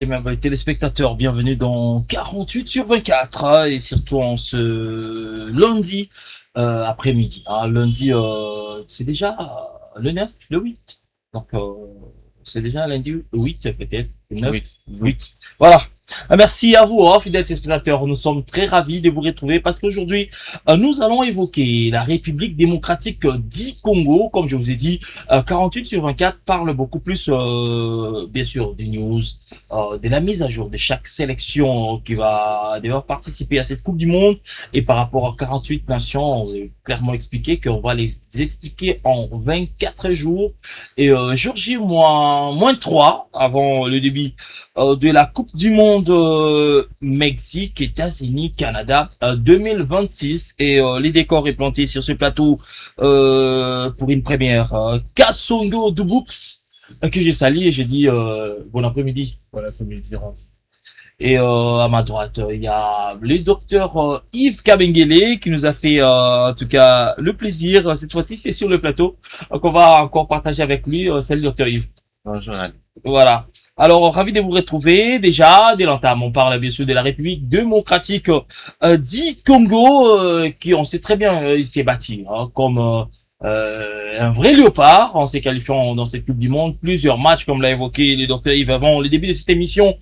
bien, téléspectateurs, bienvenue dans 48 sur 24 et surtout en ce lundi après-midi. Lundi, c'est déjà le 9, le 8. Donc, c'est déjà lundi 8 peut-être, le 9, Oui. 8. Voilà. Merci à vous, fidèles téléspectateurs. Nous sommes très ravis de vous retrouver parce qu'aujourd'hui, nous allons évoquer la République démocratique du Congo. Comme je vous ai dit, 48 sur 24 parle beaucoup plus, bien sûr, des news, de la mise à jour de chaque sélection qui va devoir participer à cette Coupe du Monde. Et par rapport à 48 nations, on a clairement expliqué qu'on va les expliquer en 24 jours. Et jour J moins 3 avant le début de la Coupe du Monde Mexique, États-Unis, Canada 2026. Et les décors est planté sur ce plateau pour une première. Kassongo Dubux que j'ai sali et j'ai dit bon après-midi. Bon après-midi, Randy. Et à ma droite, il y a le docteur Yves Kabengele qui nous a fait en tout cas le plaisir. Cette fois-ci, c'est sur le plateau qu'on va encore partager avec lui. Salut docteur Yves. Bonjour, Ali. Voilà. Alors, ravi de vous retrouver. Déjà, dès l'entame, on parle bien sûr de la République démocratique du Congo, qui, on sait très bien, il s'est bâti comme un vrai léopard en s'est qualifiant dans cette Coupe du Monde. Plusieurs matchs, comme l'a évoqué le docteur Yves avant le début de cette émission.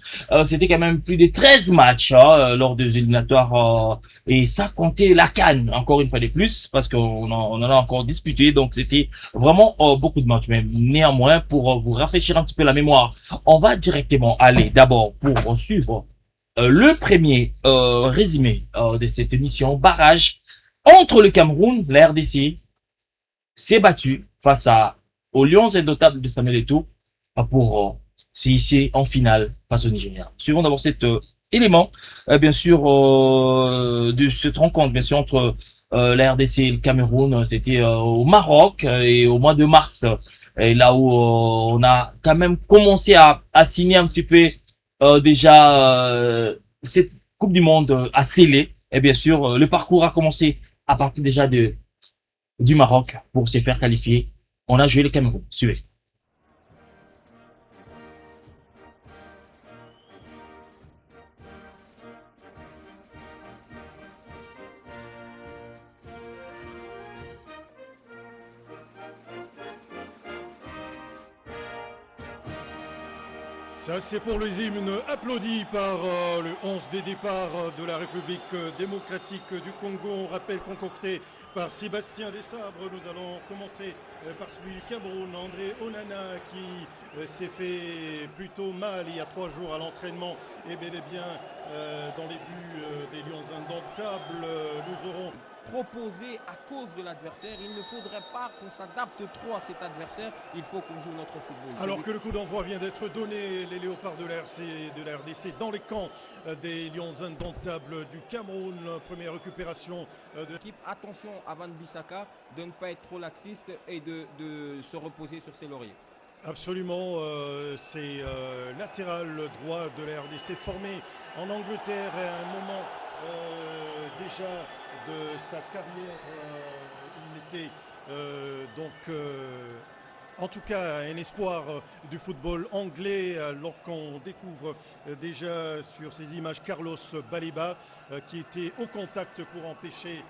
C'était quand même plus de 13 matchs lors des éliminatoires. Et ça comptait la CAN, encore une fois de plus, parce on en a encore disputé. Donc, c'était vraiment beaucoup de matchs. Mais néanmoins, pour vous rafraîchir un petit peu la mémoire, on va directement aller d'abord pour suivre le premier résumé de cette émission. Barrage entre le Cameroun, la RDC, s'est battu face aux Lions indomptables de Samuel Eto'o pour s'hisser en finale face au Nigeria. Suivons d'abord cet élément, bien sûr, de cette rencontre, bien sûr, entre la RDC et le Cameroun. C'était au Maroc et au mois de mars. Et là où on a quand même commencé à signer un petit peu déjà cette Coupe du Monde à sceller. Et bien sûr, le parcours a commencé à partir déjà du Maroc pour se faire qualifier. On a joué le Cameroun. Suivez. Ça, c'est pour les hymnes applaudis par le 11 des départs de la République démocratique du Congo. On rappelle concocté par Sébastien Desabre. Nous allons commencer par celui du Cameroun, André Onana, qui s'est fait plutôt mal il y a 3 jours à l'entraînement. Et bel et bien, dans les buts des Lions indomptables, nous aurons proposé à cause de l'adversaire. Il ne faudrait pas qu'on s'adapte trop à cet adversaire. Il faut qu'on joue notre football. Alors que le coup d'envoi vient d'être donné, les léopards de la RDC dans les camps des Lions indomptables du Cameroun. Première récupération de l'équipe. Attention à Van Bissaka de ne pas être trop laxiste et de se reposer sur ses lauriers. Absolument, c'est latéral droit de la RDC formé en Angleterre à un moment déjà de sa carrière. Il était en tout cas un espoir du football anglais, alors qu'on découvre déjà sur ces images Carlos Baleba qui était au contact pour empêcher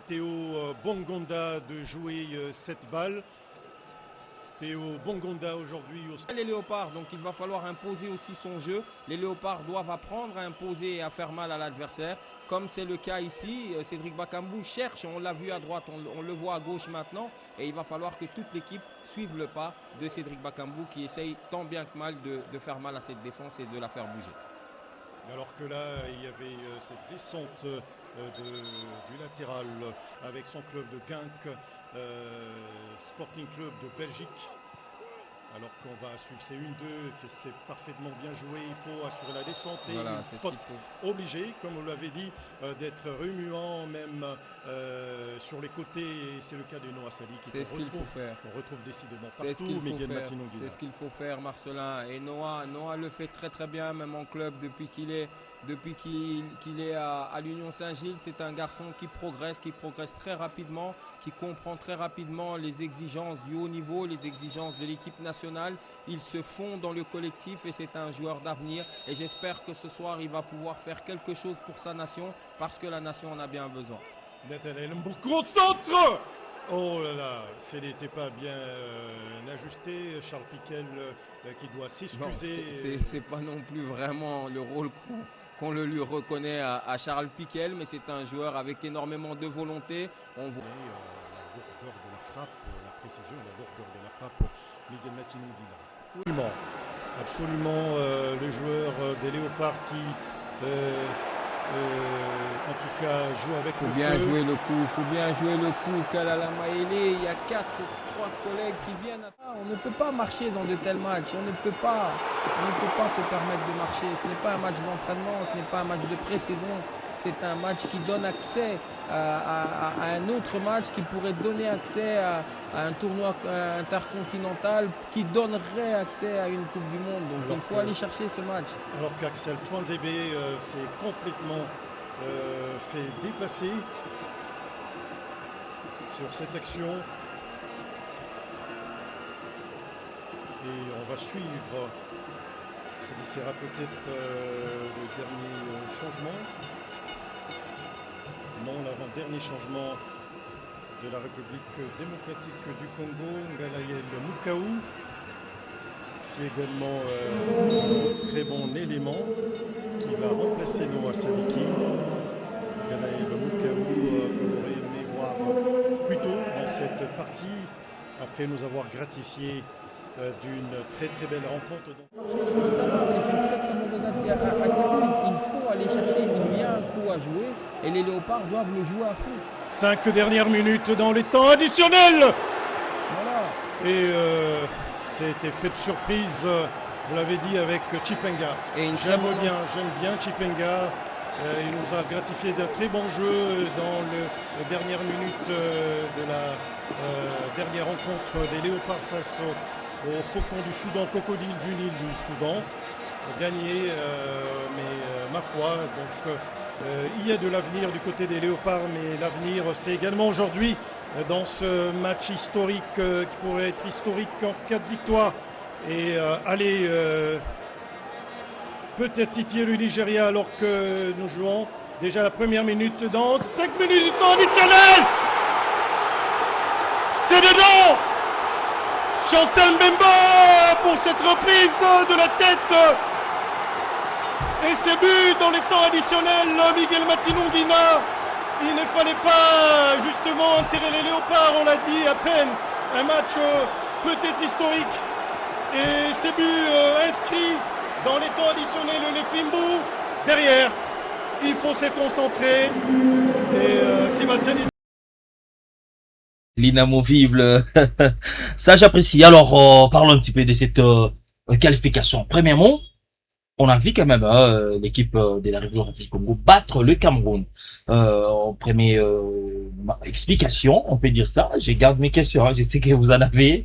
Théo Bongonda de jouer cette balle. Théo Bongonda aujourd'hui au... Les Léopards, donc il va falloir imposer aussi son jeu. Les Léopards doivent apprendre à imposer et à faire mal à l'adversaire. Comme c'est le cas ici, Cédric Bakambu cherche, on l'a vu à droite, on le voit à gauche maintenant. Et il va falloir que toute l'équipe suive le pas de Cédric Bakambu qui essaye tant bien que mal de faire mal à cette défense et de la faire bouger. Alors que là, il y avait cette descente du latéral avec son club de Genk, Sporting Club de Belgique. Alors qu'on va suivre ces 1-2, que c'est parfaitement bien joué, il faut assurer la descente et voilà, une faute obligée, comme vous l'avez dit, d'être remuant même sur les côtés. Et c'est le cas de Noah Sadi qui c'est ce qu'il faut faire. On retrouve décidément c'est partout Miguel Martino. C'est ce qu'il faut faire, Marcelin. Et Noah le fait très très bien, même en club depuis qu'il est à l'Union Saint-Gilles. C'est un garçon qui progresse très rapidement, qui comprend très rapidement les exigences du haut niveau, les exigences de l'équipe nationale. national. Il se fond dans le collectif et c'est un joueur d'avenir. Et j'espère que ce soir, il va pouvoir faire quelque chose pour sa nation parce que la nation en a bien besoin. Nathanaël Mbourg, centre. Oh là là, ce n'était pas bien ajusté. Charles Piquel qui doit s'excuser. C'est pas non plus vraiment le rôle qu'on le lui reconnaît à Charles Piquel, mais c'est un joueur avec énormément de volonté. On voit la lourdeur de la frappe, la précision et la lourdeur de la frappe, Miguel Matinongina. Absolument, le joueur des Léopards qui, en tout cas, joue avec le bien feu. jouer le coup, il faut bien jouer le coup. Kalala Maélé, il y a 3 collègues qui viennent. On ne peut pas marcher dans de tels matchs. On ne peut pas se permettre de marcher. Ce n'est pas un match d'entraînement, ce n'est pas un match de pré-saison. C'est un match qui donne accès à un autre match qui pourrait donner accès à un tournoi intercontinental qui donnerait accès à une Coupe du Monde. Donc il faut aller chercher ce match. Alors qu'Axel Twanzebe s'est complètement fait dépasser sur cette action. Et on va suivre, ça sera peut-être le dernier changement. Non, l'avant-dernier changement de la République démocratique du Congo, Ngalaïel Mukaou, qui est également un très bon élément, qui va remplacer Noah Sadiki. Ngalaïel Mukaou, on aurait aimé voir plus tôt dans cette partie, après nous avoir gratifié d'une très très belle rencontre. C'est une très très mauvaise attitude. Il faut aller chercher, il y a un coup à jouer et les Léopards doivent le jouer à fond. 5 dernières minutes dans les temps additionnels. Voilà. Et c'était fait de surprise, vous l'avez dit, avec Chipenga. J'aime bien Chipenga. Il nous a gratifié d'un très bon jeu dans les dernières minutes de la dernière rencontre des Léopards face au Faucon du Soudan, Crocodile du Nil du Soudan. Gagné, mais ma foi, donc il y a de l'avenir du côté des Léopards, mais l'avenir c'est également aujourd'hui dans ce match historique qui pourrait être historique en cas de victoire et aller peut-être titiller le Nigeria alors que nous jouons déjà la première minute dans 5 minutes du temps additionnel. C'est dedans. Chancel Mbemba pour cette reprise de la tête. Et c'est but dans les temps additionnels, Miguel Matinongina. Il ne fallait pas justement enterrer les Léopards, on l'a dit à peine. Un match peut-être historique. Et ces buts inscrits dans les temps additionnels, les Fimbu. Derrière, il faut se concentrer. Et Sébastien l'inamovible. Ça, j'apprécie. Alors, parlons un petit peu de cette qualification. Premièrement, on a vu quand même l'équipe de la République du Congo battre le Cameroun. En première explication, on peut dire ça. Je garde mes questions, hein. Je sais que vous en avez.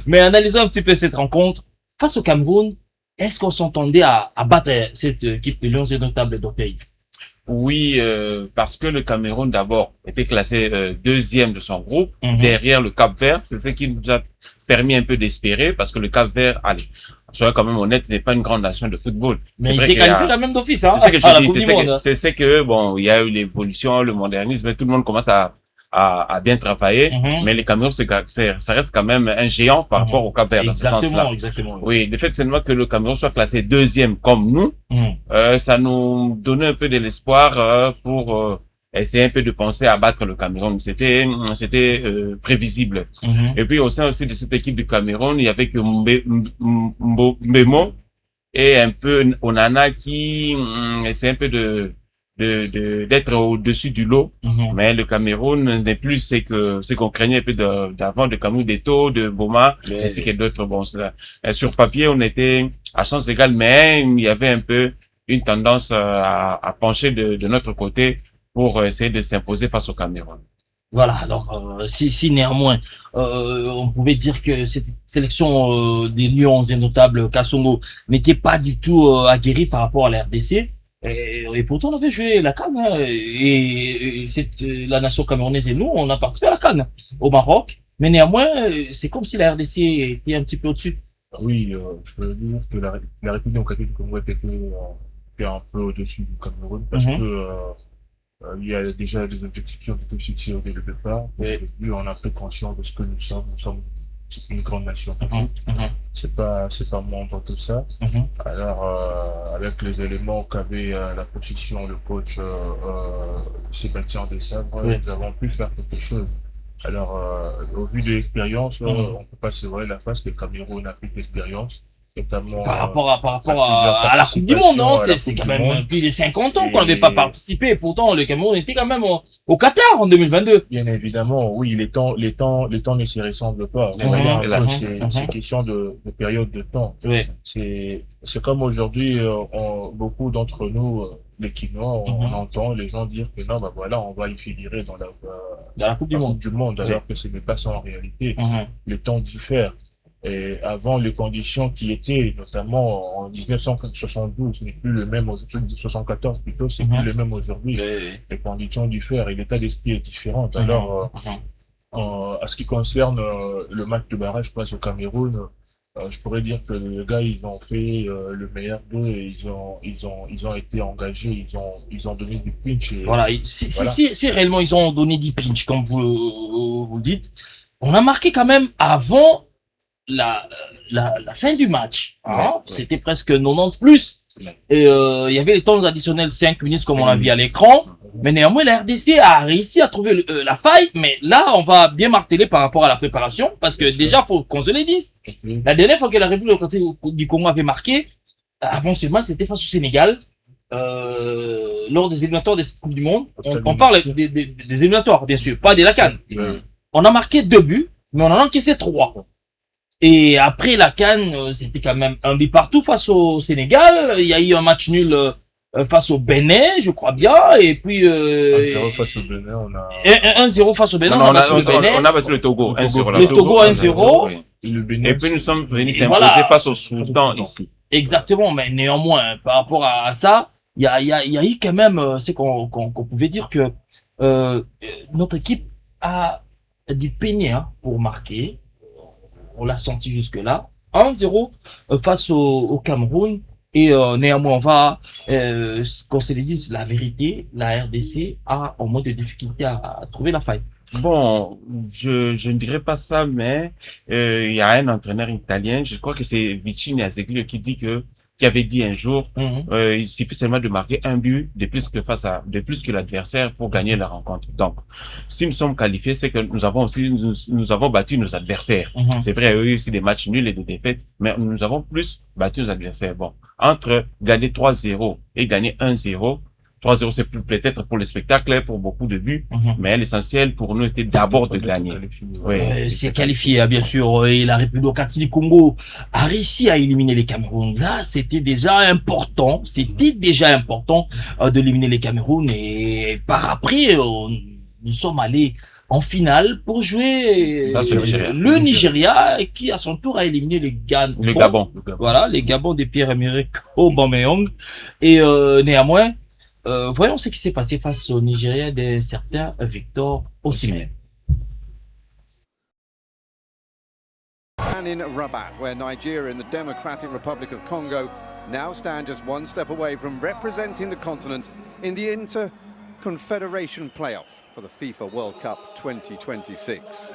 Mais analysons un petit peu cette rencontre. Face au Cameroun, est-ce qu'on s'entendait à battre cette équipe de Lions indomptables d'Orteil? Oui, parce que le Cameroun d'abord était classé deuxième de son groupe, derrière le Cap-Vert. C'est ce qui nous a permis un peu d'espérer, parce que le Cap-Vert, allez, soyons quand même honnête, n'est pas une grande nation de football. Mais il s'est qualifié quand même d'office, hein. C'est ce que je dis, c'est que bon, il y a eu l'évolution, le modernisme, tout le monde commence à bien travailler, mais le Cameroun, ça reste quand même un géant par rapport au Cap-Vert dans ce sens-là. Exactement. Oui, le fait seulement que le Cameroun soit classé deuxième comme nous, ça nous donnait un peu de l'espoir pour essayer un peu de penser à battre le Cameroun. C'était prévisible. Et puis au sein aussi de cette équipe du Cameroun, il y avait que Mbemo et un peu Onana qui essaie un peu d'être au-dessus du lot, mais le Cameroun n'est plus ce qu'on craignait un peu d'avant, de Camus, d'Eto, de Boma, ainsi que d'autres. Bon, sur papier, on était à chance égale, mais il y avait un peu une tendance à pencher de notre côté pour essayer de s'imposer face au Cameroun. Voilà, alors si néanmoins on pouvait dire que cette sélection des Lions indomptables Kasongo n'était pas du tout aguerrie par rapport à la RDC, et pourtant on avait joué la CAN, et la nation camerounaise et nous, on a participé à la CAN au Maroc, Mais néanmoins, c'est comme si la RDC était un petit peu au-dessus. Oui, je veux dire que la République démocratique du Congo était un peu au-dessus du Cameroun parce Mhm. que il y a déjà des objectifs qui ont été fixés dès le départ. Dès le début, on a pris conscience de ce que nous sommes. Nous sommes une grande nation. Mhm. Mhm. C'est pas moindre que ça. Mhm. Alors, avec les éléments qu'avait la position le coach Sébastien Desabre, Oui. nous avons pu faire quelque chose. Alors, au vu de l'expérience, on peut pas se voiler la face. Le Cameroun a pris de l'expérience, notamment Par rapport plusieurs à la Coupe du Monde, non? participations à la C'est Coupe quand du même Monde. plus de 50 ans qu'on Et- n'avait pas participé. Et pourtant, le Cameroun était quand même au Qatar en 2022. Bien évidemment, oui, les temps ne s'y ressemblent pas. Mhm. Voilà, Hélas. c'est question de période de temps. Oui. C'est comme aujourd'hui, beaucoup d'entre nous, les Quinois, on Mhm. entend les gens dire que non, bah voilà, on va y figurer dans Dans la Coupe du la Monde. Coupe du Monde, Oui. alors que ce n'est pas ça en réalité. Mhm. Le temps diffère. Et avant, les conditions qui étaient, notamment en 1972, n'est plus le même aujourd'hui, 74 plutôt, c'est Mhm. plus le même aujourd'hui. Oui. Les conditions diffèrent et l'état d'esprit est différent. Mhm. Alors, Mhm. à ce qui concerne le match de barrage face au Cameroun, je pourrais dire que les gars, ils ont fait le meilleur d'eux et ils ont été engagés, ils ont donné du punch. Et, Voilà. Voilà. Si réellement ils ont donné 10 pinch, comme vous le dites, on a marqué quand même avant la fin du match. Hein. Ouais. C'était presque 90 plus. Ouais. Et il y avait les temps additionnels 5 minutes comme on l'a vu à 5 l'écran. Mais néanmoins, la RDC a réussi à trouver la faille. Mais là, on va bien marteler par rapport à la préparation. Parce que Bien sûr. déjà, faut qu'on se le dise. La dernière fois que la République du Congo avait marqué, avant ce match, c'était face au Sénégal. Lors des éliminatoires des Coupes du Monde. On parle des éliminatoires, bien sûr, pas des la CAN. On a marqué 2 buts, mais on en a encaissé 3. Et après la CAN, c'était quand même un but partout face au Sénégal. Il y a eu un match nul face au Bénin, je crois bien. Et puis 1-0 face au Bénin, on a 1-0 face au Bénin. Non, on a battu le Bénin. on a battu le Togo, 1-0. Le Togo 1-0. Oui. et le Bénin. Et puis nous sommes venus Et s'imposer voilà. face au Soudan ici. Exactement, mais néanmoins, par rapport à ça, il y a eu quand même, c'est qu'on pouvait dire que notre équipe a du peiner hein, pour marquer. On l'a senti jusque-là. 1-0 face au Cameroun. Et néanmoins, on va, qu'on se le dise, la vérité, la RDC a au moins de difficultés à trouver la faille. Bon, je ne dirais pas ça, mais il y a un entraîneur italien, je crois que c'est Vicini Azeglio qui avait dit un jour, il suffit seulement de marquer un but de plus que l'adversaire pour gagner la rencontre. Donc, si nous sommes qualifiés, c'est que nous avons battu nos adversaires. C'est vrai, il y a eu aussi des matchs nuls et des défaites, mais nous avons plus battu nos adversaires. Bon, entre gagner 3-0 et gagner 1-0, 3-0 c'est plus peut-être pour le spectacle, pour beaucoup de buts, mais l'essentiel pour nous était d'abord de gagner. Oui. C'est qualifié, bien sûr, et la République démocratique du Congo a réussi à éliminer les Cameroun. Là, c'était déjà important d'éliminer les Cameroun et par après, nous sommes allés en finale pour jouer le Nigeria qui à son tour a éliminé le Gabon. Voilà, les Gabon de Pierre-Emerick Aubameyang. Et néanmoins, voyons ce qui s'est passé face au Nigeria de certains Victor Osimhen. And in Rabat, where Nigeria and the Democratic Republic of Congo now stand just one step away from representing the continent in the Inter-Confederation playoff for the FIFA World Cup 2026.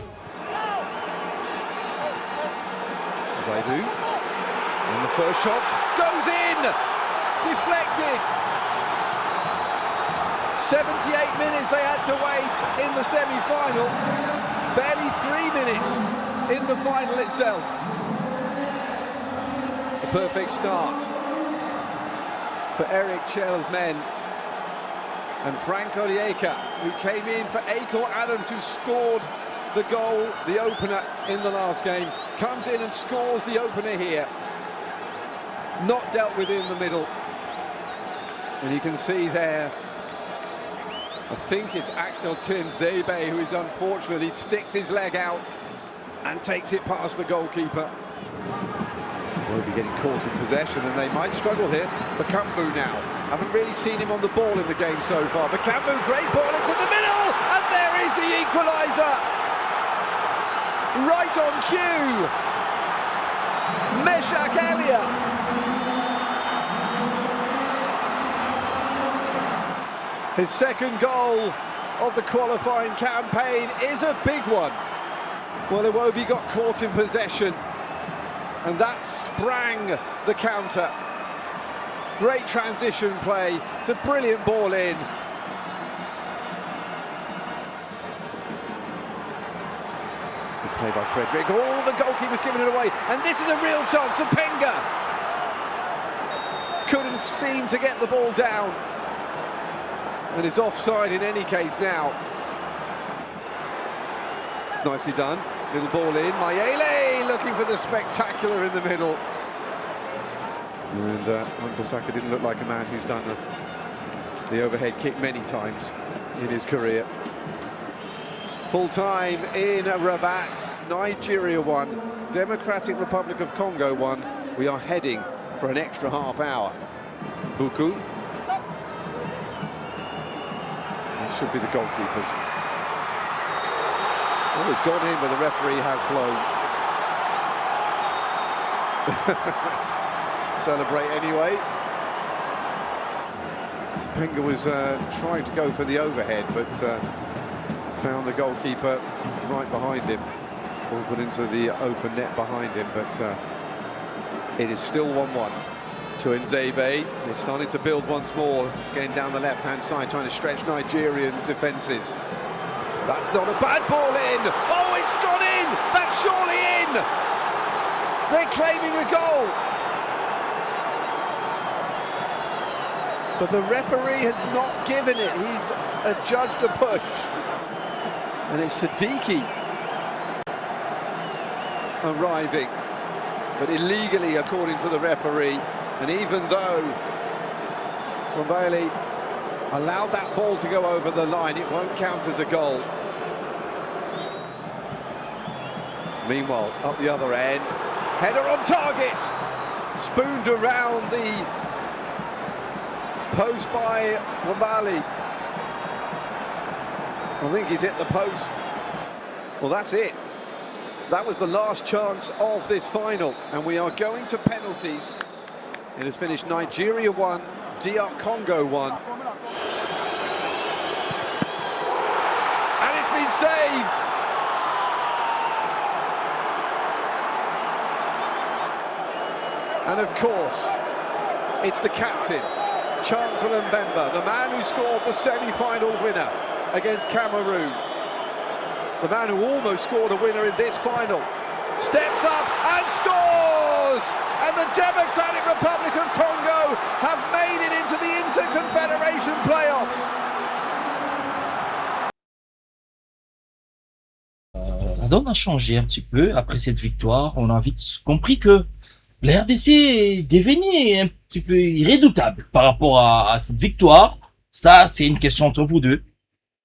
Zaidu, and the first shot goes in! Deflected! 78 minutes they had to wait in the semi-final. Barely 3 minutes in the final itself. The perfect start for Eric Chel's men. And Frank Odieka, who came in for Akel Adams, who scored the goal, the opener in the last game, comes in and scores the opener here. Not dealt with in the middle. And you can see there, I think it's Axel Tuanzebe who is unfortunately sticks his leg out and takes it past the goalkeeper. Will be getting caught in possession and they might struggle here. Bakambu now. Haven't really seen him on the ball in the game so far. Bakambu, great ball into the middle, and there is the equaliser. right on cue. Meshak Elia. His second goal of the qualifying campaign is a big one. Well, Iwobi got caught in possession, and that sprang the counter. Great transition play. It's a brilliant ball in. Good play by Frederick. Oh, the goalkeeper's given it away, and this is a real chance. Sapenga couldn't seem to get the ball down, and it's offside in any case now. It's nicely done. Little ball in. Mayele looking for the spectacular in the middle. And Wan-Bissaka didn't look like a man who's done the overhead kick many times in his career. Full time in Rabat. Nigeria 1, Democratic Republic of Congo 1. We are heading for an extra half hour. Buku. That should be the goalkeepers. Oh, it's gone in, but the referee has blown. Celebrate anyway. Sapenga was trying to go for the overhead, but found the goalkeeper right behind him. Ball put into the open net behind him, but it is still 1-1 to Nzebe. They're starting to build once more, getting down the left-hand side, trying to stretch Nigerian defences. That's not a bad ball in. Oh, it's gone in! That's surely in! They're claiming a goal. But the referee has not given it. He's adjudged a push. And it's Siddiqui arriving, but illegally according to the referee. And even though Wambale allowed that ball to go over the line, it won't count as a goal. Meanwhile, up the other end, header on target, spooned around the post by Wambale. I think he's hit the post. Well, that's it. That was the last chance of this final, and we are going to penalties. It has finished Nigeria 1, DR Congo 1. And it's been saved. And of course, it's the captain, Chancellor Mbemba, the man who scored the semi-final winner against Cameroon. The man who almost scored a winner in this final. Steps up and scores! And the Democratic Republic of Congo have made it into the Interconfederation playoffs. La donne a changé un petit peu après cette victoire. On a vite compris que la RDC devenait un petit peu irrédoutable par rapport à cette victoire. Ça, c'est une question entre vous deux.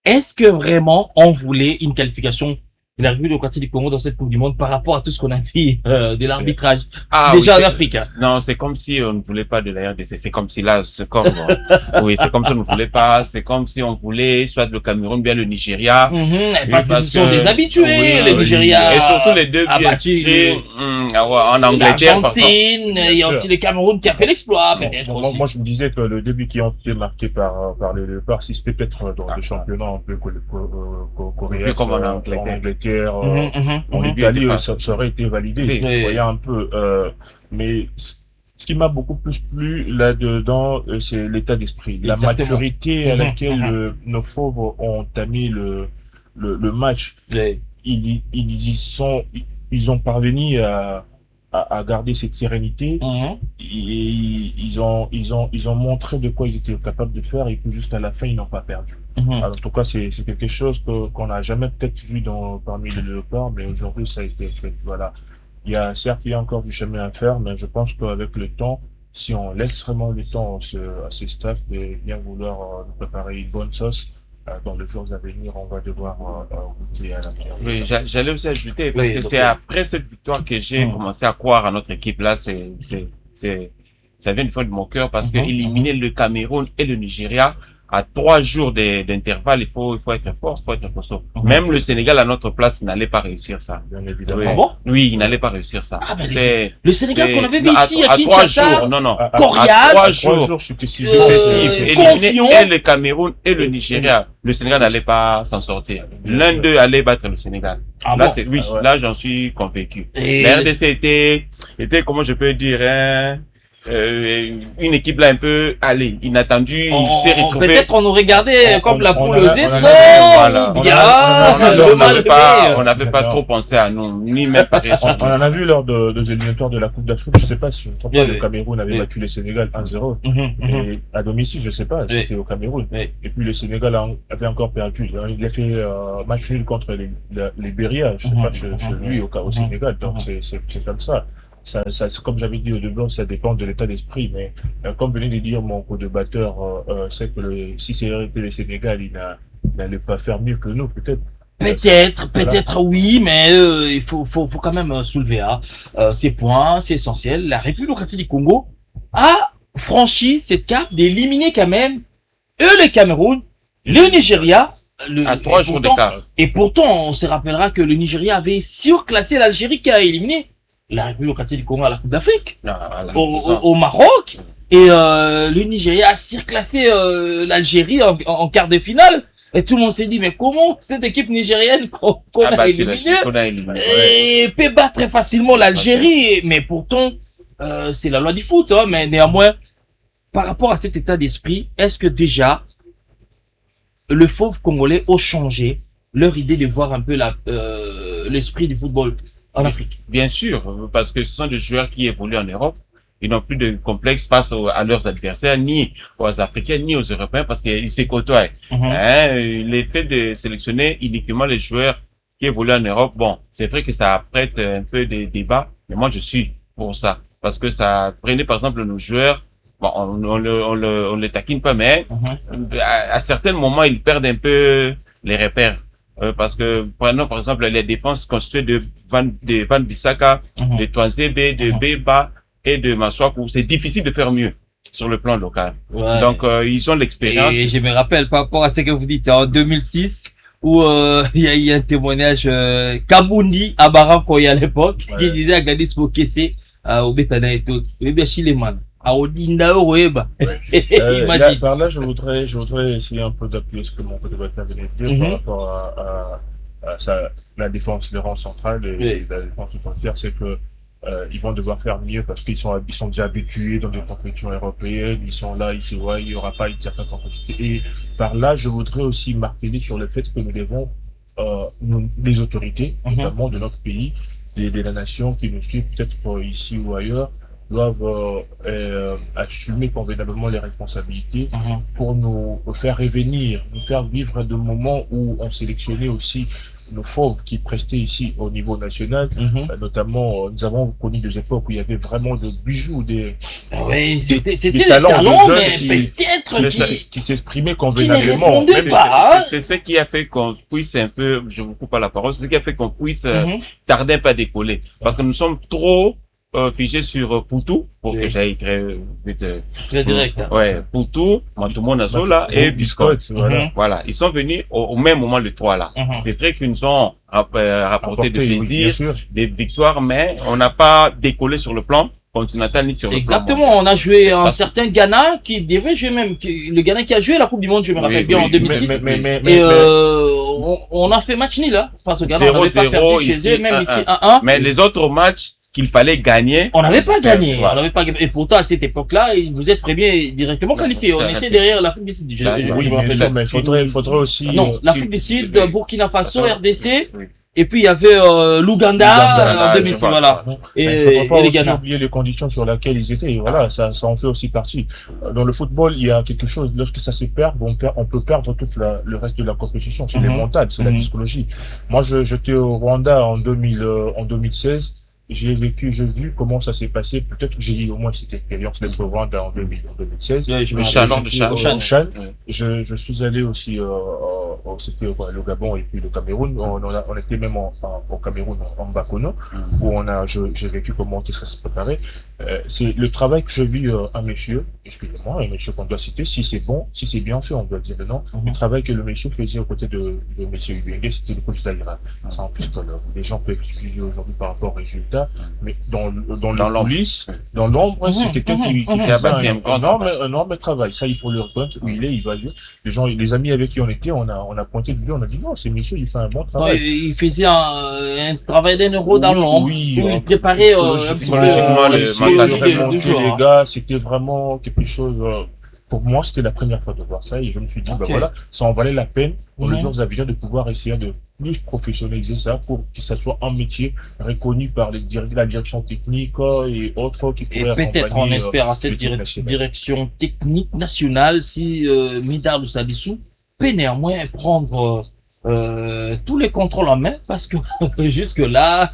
Est-ce que vraiment on voulait une qualification de la République démocratique du Congo dans cette Coupe du Monde par rapport à tout ce qu'on a vu de l'arbitrage déjà en Afrique? Non, c'est comme si on ne voulait pas de la RDC. C'est comme si là, c'est comme oui, c'est comme si on ne voulait pas. C'est comme si on voulait soit le Cameroun, bien le Nigeria. Parce que ce sont des habitués, oui, le Nigeria. Et surtout les deux bien inscrits en Angleterre. L'Argentine, il y a aussi le Cameroun qui a fait l'exploit. Moi, je me disais que le début qui ont été marqués par les Léopards, si c'était peut-être dans le championnat un peu coréen, comme en Angleterre. En Italie, ça aurait été validé. Vous voyez un peu. Mais ce qui m'a beaucoup plus plu là-dedans, c'est l'état d'esprit, la maturité à laquelle nos fauves ont amené le match. Ils ont parvenu à garder cette sérénité. Et ils ont montré de quoi ils étaient capables de faire, et puis juste à la fin, ils n'ont pas perdu. Alors, en tout cas, c'est quelque chose qu'on n'a jamais peut-être vu parmi les Léopards, mais aujourd'hui, ça a été fait. Voilà. Il y a encore du chemin à faire, mais je pense qu'avec le temps, si on laisse vraiment le temps à ces staffs de bien vouloir préparer une bonne sauce, dans les jours à venir, on va devoir goûter à la pierre. Oui, j'allais aussi ajouter, parce que c'est après cette victoire que j'ai commencé à croire à notre équipe. Là, ça vient du fond de mon cœur, parce que éliminer le Cameroun et le Nigeria, à 3 jours d'intervalle, il faut être fort, il faut être costaud. Même le Sénégal à notre place n'allait pas réussir ça. Bien évidemment. Oui, Ah bon? oui, il n'allait pas réussir ça. Ah, ben, C'est- le Sénégal qu'on avait vu à- ici, à à 3 Kinshasa, jours, non, Coriace, à 3 3 jours jours successifs. successifs, Confiant. et le Cameroun et le Nigeria. Le Sénégal n'allait pas s'en sortir. L'un d'eux allait battre le Sénégal. Ah Là, bon? c'est, oui, Ah ouais. là, j'en suis convaincu. Et La RDC était, comment je peux dire, hein, une équipe là un peu, allez, inattendue, il s'est retrouvé. peut-être on nous regardait comme la poule aux œufs. Voilà. Non, on bien, On mal n'avait pas trop pensé à nous, ni même pas On en a vu lors des éliminatoires de la Coupe d'Afrique. Je sais pas si Oui, le oui. Cameroun avait Oui. battu le Sénégal 1-0. Mhm, mhm. Et à domicile, je sais pas, Oui. c'était au Cameroun. Oui. Et puis le Sénégal avait encore perdu. Il a fait match nul contre les Beria, je sais pas, chez lui au Sénégal. Donc c'est comme ça. C'est comme j'avais dit au début, ça dépend de l'état d'esprit. Mais comme venait de dire mon co-débatteur, c'est que si c'était le Sénégal, il n'allait pas faire mieux que nous, peut-être. Peut-être oui, mais il faut quand même soulever ces points, c'est essentiel. La République démocratique du Congo a franchi cette cape d'éliminer quand même le Cameroun, le Nigeria, À 3 jours d'écart. Et pourtant, on se rappellera que le Nigeria avait surclassé l'Algérie qui a éliminé la République démocratique du Congo à la Coupe d'Afrique Non, voilà, au Maroc. Et le Nigeria a surclassé l'Algérie en quart de finale. Et tout le monde s'est dit, mais comment cette équipe nigérienne qu'on a éliminée peut battre très facilement l'Algérie. Mais pourtant, c'est la loi du foot. Hein, mais néanmoins, par rapport à cet état d'esprit, est-ce que déjà, le fauve congolais a changé leur idée de voir un peu l'esprit du football en Afrique? Bien sûr, parce que ce sont des joueurs qui évoluent en Europe. Ils n'ont plus de complexe face à leurs adversaires, ni aux Africains, ni aux Européens, parce qu'ils se côtoient. L'effet de sélectionner uniquement les joueurs qui évoluent en Europe, bon, c'est vrai que ça prête un peu des débats, mais moi je suis pour ça. Parce que ça, prenez par exemple nos joueurs, bon, on les taquine pas, mais à certains moments, ils perdent un peu les repères. Parce que, prenons par exemple les défenses constituées de Van Bissaka, de Twanzebe, de Beba et de Maswaku. C'est difficile de faire mieux sur le plan local. Ouais. Donc, ils ont l'expérience. Et je me rappelle par rapport à ce que vous dites en 2006, où il y a eu un témoignage Kabundi à Barakoy à l'époque, qui disait à Gadis Bokese, au Betana et tout, bien Chileman. À Odinda Oeba. Imagine. Par là, je voudrais essayer un peu d'appuyer ce que mon débatteur venait de dire par rapport à la défense, les rangs centrales et la défense frontière, c'est que ils vont devoir faire mieux parce qu'ils sont déjà habitués dans des compétitions européennes, ils sont là, ils se voient, il y aura pas une certaine complexité. Et par là, je voudrais aussi marteler sur le fait que nous devons, les autorités, notamment de notre pays, de la nation qui nous suivent peut-être ici ou ailleurs, doivent assumer convenablement les responsabilités pour nous faire revenir, nous faire vivre de moments où on sélectionnait aussi nos fauves qui prestaient ici au niveau national, notamment nous avons connu des époques où il y avait vraiment des bijoux, Oui, c'était des talents talents, de mais jeunes peut-être qui s'exprimaient convenablement. répondaient pas. C'est ce qui a fait qu'on puisse un peu, je vous coupe pas la parole, c'est ce qui a fait qu'on puisse tarder un peu à décoller. Parce que nous sommes trop figés sur Poutou, pour que j'aille très vite. Très direct. Ouais, Poutou, Mantumo Nazola et Biscotte. Voilà, ils sont venus au même moment les trois là. C'est vrai qu'ils nous ont rapporté de plaisir, des victoires, mais on n'a pas décollé sur le plan continental ni sur le plan. Exactement, on a joué un certain Ghana qui devait jouer même, le Ghana qui a joué la Coupe du Monde, je me rappelle bien, en 2006. Et on a fait match nul, hein, face au Ghana, on n'avait pas perdu chez eux, même ici 1-1. Mais les autres matchs qu'il fallait gagner. On n'avait pas gagné. On n'avait pas gagné. Et pourtant, à cette époque-là, vous êtes très bien directement qualifié. On était derrière l'Afrique du Sud. Oui, bien sûr, mais il faudrait aussi... Non, l'Afrique du Sud, Burkina Faso, RDC. Et puis, il y avait l'Ouganda en 2006, voilà. Et il ne faut pas aussi oublier les conditions sur lesquelles ils étaient. Et voilà, ça en fait aussi partie. Dans le football, il y a quelque chose, lorsque ça se perd, on peut perdre tout le reste de la compétition. C'est les montagnes, c'est la psychologie. Moi, j'étais au Rwanda en 2016. j'ai vu comment ça s'est passé. Peut-être que j'ai eu au moins cette expérience d'être au Rwanda en 2016. Ouais, je me Le rappelle. Chan, J'étais Chan. au Chan. Ouais. Je suis allé aussi, c'était le Gabon et puis le Cameroun. On était même au Cameroun, en Bakono, où j'ai vécu comment tout ça se préparait. C'est le travail que j'ai vu un monsieur, excusez-moi, un monsieur qu'on doit citer, si c'est bon, si c'est bien fait, on doit dire le nom. Le travail que le monsieur faisait aux côtés de monsieur Ubengue, c'était le coach Zaïra. Ça, en plus, que les gens peuvent juger aujourd'hui par rapport aux résultats, mais dans le coulisses, dans l'ombre, c'est quelqu'un qui a bâti fait un énorme travail. Ça, il faut le reconnaître où il est, il va lieu. Les amis avec qui on était, on a pointé du doigt, on a dit non, c'est monsieur, il fait un bon Non, travail. il faisait un travail d'un euro dans l'ombre. Oui, où il préparait un petit peu psychologiquement, la le psychologie mental du joueur. les gars, c'était vraiment quelque chose. Pour moi, c'était la première fois de voir ça et je me suis dit, Ok. voilà, ça en valait la peine pour les Mhm. jours à venir de pouvoir essayer de plus professionnaliser ça pour que ça soit un métier reconnu par la direction technique et autres qui Et pourraient peut-être, on accompagner, espère, à cette l'équipe nationale. direction technique nationale, si Midar Salissou peut néanmoins prendre tous les contrôles en main, parce que jusque-là,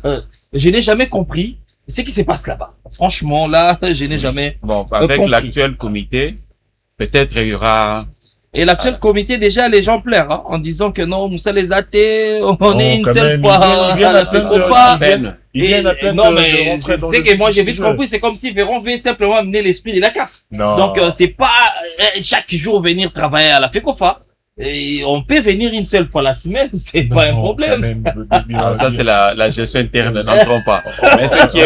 je n'ai jamais compris ce qui se passe là-bas. Franchement, là, je n'ai jamais Bon, avec compris. l'actuel comité, peut-être il y aura... Et l'actuel comité, déjà, les gens pleurent, hein, en disant que non, Moussa les athées, on est une quand seule même, fois ils viennent à la à peine de- FECOFA. ils viennent- ils viennent à peine non, de mais rentrer dans c'est le que moi, j'ai vif du vite sujet. compris, c'est comme si Véron veut simplement amener l'esprit de la CAF. Non. Donc, c'est pas chaque jour venir travailler à la FECOFA. Et on peut venir une seule fois la semaine, c'est pas un Non, problème. quand même, Ah, ça, c'est la gestion interne, n'entrons pas. Mais ce qui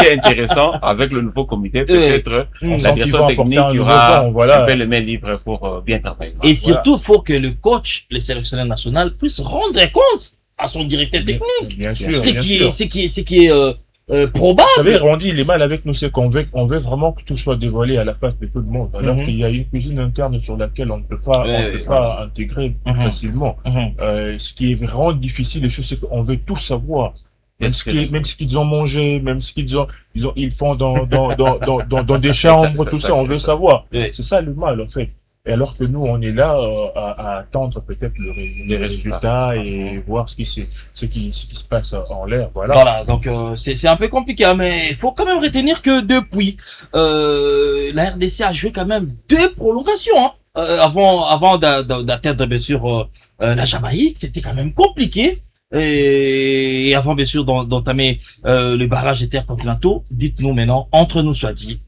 est intéressant, avec le nouveau comité, peut-être, On la sent qu'ils direction vont technique, apporter un il y nouveau aura vent, voilà. un peu les mains libres pour bien travailler. Et surtout, il faut que le coach, le sélectionneur national, puisse rendre compte à son directeur technique. Bien sûr, Ce bien qui sûr. est, ce qui est probable. Vous savez, Randy, il est mal avec nous, c'est qu'on veut vraiment que tout soit dévoilé à la face de tout le monde. Alors Mhm. qu'il y a une cuisine interne sur laquelle on ne peut pas, intégrer Mhm. facilement. Mhm. Ce qui est vraiment difficile, les choses, c'est qu'on veut tout savoir. Même Est-ce même ce qu'ils ont mangé, même ce ils font dans des chambres, tout ça, on veut savoir. Oui. C'est ça le mal, en fait. Et alors que nous, on est là à attendre peut-être les résultats et voir ce qui se passe en l'air. Voilà. Voilà, donc c'est un peu compliqué, hein, mais il faut quand même retenir que depuis, la RDC a joué quand même 2 prolongations, hein, avant d'atteindre bien sûr la Jamaïque, c'était quand même compliqué. Et avant bien sûr d'entamer le barrage intercontinentaux. Dites-nous maintenant, entre nous soit dit,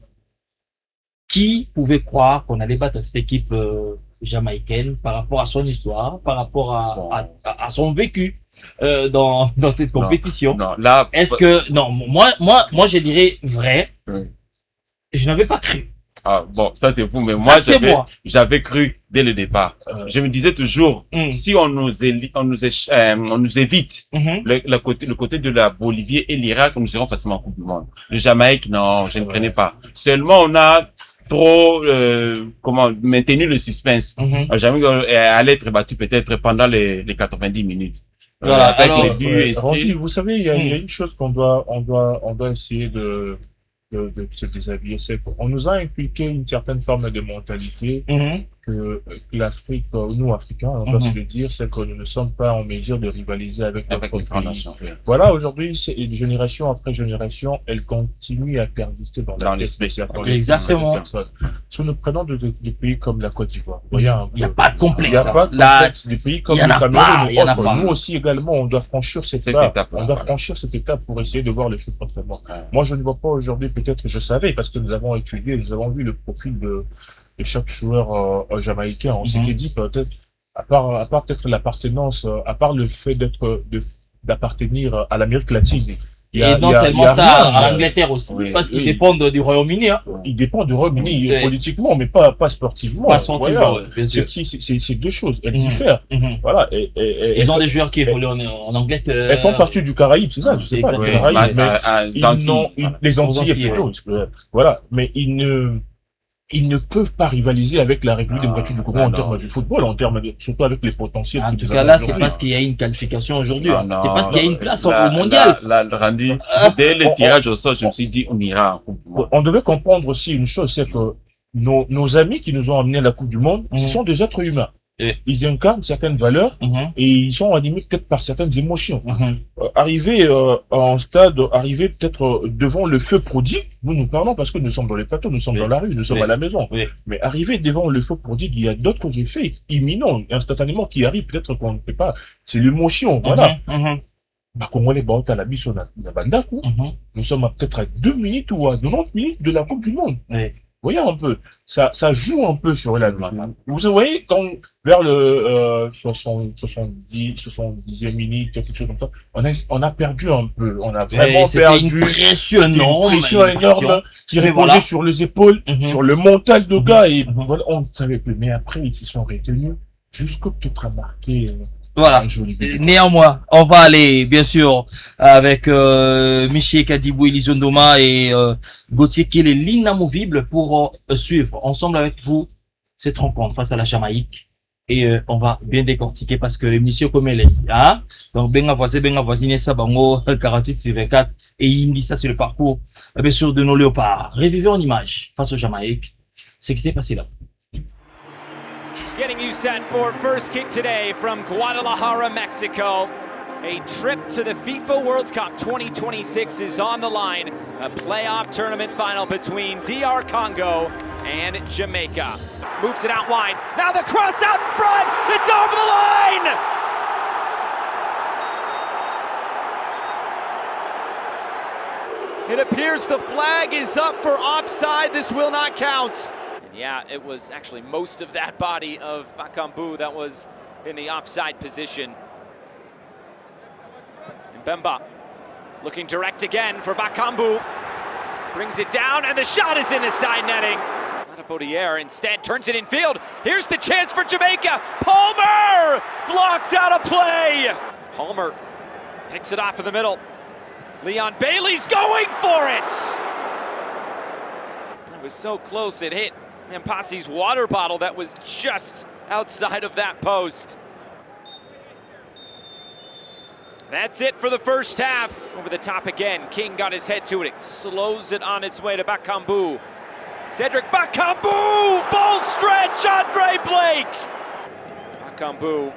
qui pouvait croire qu'on allait battre cette équipe jamaïcaine par rapport à son histoire, par rapport à son vécu dans cette compétition? Non, là, Est-ce que non, moi je dirais vrai. Oui. Je n'avais pas cru. ah, bon, ça c'est vous, mais Ça, moi, c'est moi. j'avais cru dès le départ. Je me disais toujours, si on nous évite Mhm. le côté de la Bolivie et l'Irak, nous irons facilement en Coupe du Monde. Le Jamaïque, non, je ne prenais pas. Seulement, on a trop, maintenu le suspense. Mhm. Le Jamaïque allait être battu peut-être pendant les 90 minutes. Voilà, Avec alors, les buts Randy, inscrits. vous savez, il y a une chose on doit essayer de se déshabiller, c'est qu'on nous a inculqué une certaine forme de mentalité Mhm. que l'Afrique, nous Africains, on doit se le dire, c'est que nous ne sommes pas en mesure de rivaliser avec Avec notre les grandes pays. nations. Voilà, aujourd'hui, c'est génération après génération, elle continue à persister dans Dans la l'esprit. tête de Exactement. personnes. Si nous prenons des pays comme la Côte d'Ivoire, vous voyez, Il n'y a pas de il n'y complexe. a pas de Là, complexe. Des pays comme il y en le a Cameroun pas, il y en a et autres, pas. nous aussi également, on doit franchir cette Cette étape. étape-là, On doit voilà. franchir cette étape pour essayer de voir les choses autrement. Ouais. Moi, je ne vois pas aujourd'hui, peut-être que je savais, parce que nous avons étudié, nous avons vu le profil de chaque joueur jamaïcain. On s'était dit peut-être, à part peut-être l'appartenance, à part le fait d'appartenir à l'Amérique latine. et non seulement ça, rien, à l'Angleterre aussi, oui, parce qu'ils oui. dépendent du Royaume-Uni, hein. Il dépend du Royaume-Uni Oui. politiquement, mais pas sportivement. Pas sportivement, Voilà. ouais, bien sûr. C'est deux choses. Elles Mhm. diffèrent. Mhm. Voilà. Ils ont des joueurs qui évoluent en Angleterre. Elles font partie du Caraïbe, c'est ça, je sais pas, Exactement. du Oui, Caraïbe, mais les Antilles. les Antilles Antilles, plutôt. Voilà. Mais ils ne peuvent pas rivaliser avec la République démocratique du Congo en non. termes du football, surtout avec les potentiels. En que tout nous cas, avons là, c'est aujourd'hui. parce qu'il y a une qualification aujourd'hui. Ah, hein. non. C'est parce qu'il y a une place Là, au mondial. Là, Randy, dès le tirage au sort, je me suis dit, on ira en Coupe du Monde. On devait comprendre aussi une chose, c'est que nos amis qui nous ont amenés à la Coupe du Monde, ce sont des êtres humains. Ils incarnent certaines valeurs et ils sont animés peut-être par certaines émotions. Arriver en stade, arriver peut-être devant le feu prodigue, nous parlons parce que nous sommes dans les plateaux, nous sommes dans la rue, nous sommes à la maison. Mais arriver devant le feu prodigue, il y a d'autres effets imminents, instantanément, qui arrivent, peut-être qu'on ne sait pas. C'est l'émotion, voilà. Congolais, nous sommes peut-être à 2 minutes ou à 90 minutes de la Coupe du Monde. Voyez un peu, ça joue un peu sur la vie. Vous voyez, quand vers le 70e minute, quelque chose comme ça, on a perdu un peu. On a vraiment perdu. Une pression énorme qui reposait sur les épaules, sur le mental de gars. Et voilà, on ne savait plus. Mais après, ils se sont retenus jusqu'au peut-être à marquer. Voilà. Néanmoins, on va aller, bien sûr, avec Michel Kadibou, Elizondoma et Gauthier qui est l'inamovible pour suivre ensemble avec vous cette rencontre face à la Jamaïque. Et on va bien décortiquer parce que l'émission comme elle est, hein? Donc, benga voisine, ça, bango, 48-24, et Indi, ça, c'est le parcours, bien sûr, de nos léopards. Revivez en image face au Jamaïque. Ce qui s'est passé là. Getting you set for first kick today from Guadalajara, Mexico. A trip to the FIFA World Cup 2026 is on the line. A playoff tournament final between DR Congo and Jamaica. Moves it out wide. Now the cross out in front. It's over the line. It appears the flag is up for offside. This will not count. Yeah, it was actually most of that body of Bakambu that was in the offside position. And Bemba looking direct again for Bakambu. Brings it down, and the shot is in the side netting. Baudier instead turns it in field. Here's the chance for Jamaica. Palmer blocked out of play. Palmer picks it off in the middle. Leon Bailey's going for it. It was so close, it hit Mpassi's water bottle that was just outside of that post. That's it for the first half. Over the top again. King got his head to it. It slows it on its way to Bakambu. Cedric Bakambu! Full stretch, Andre Blake! Bakambu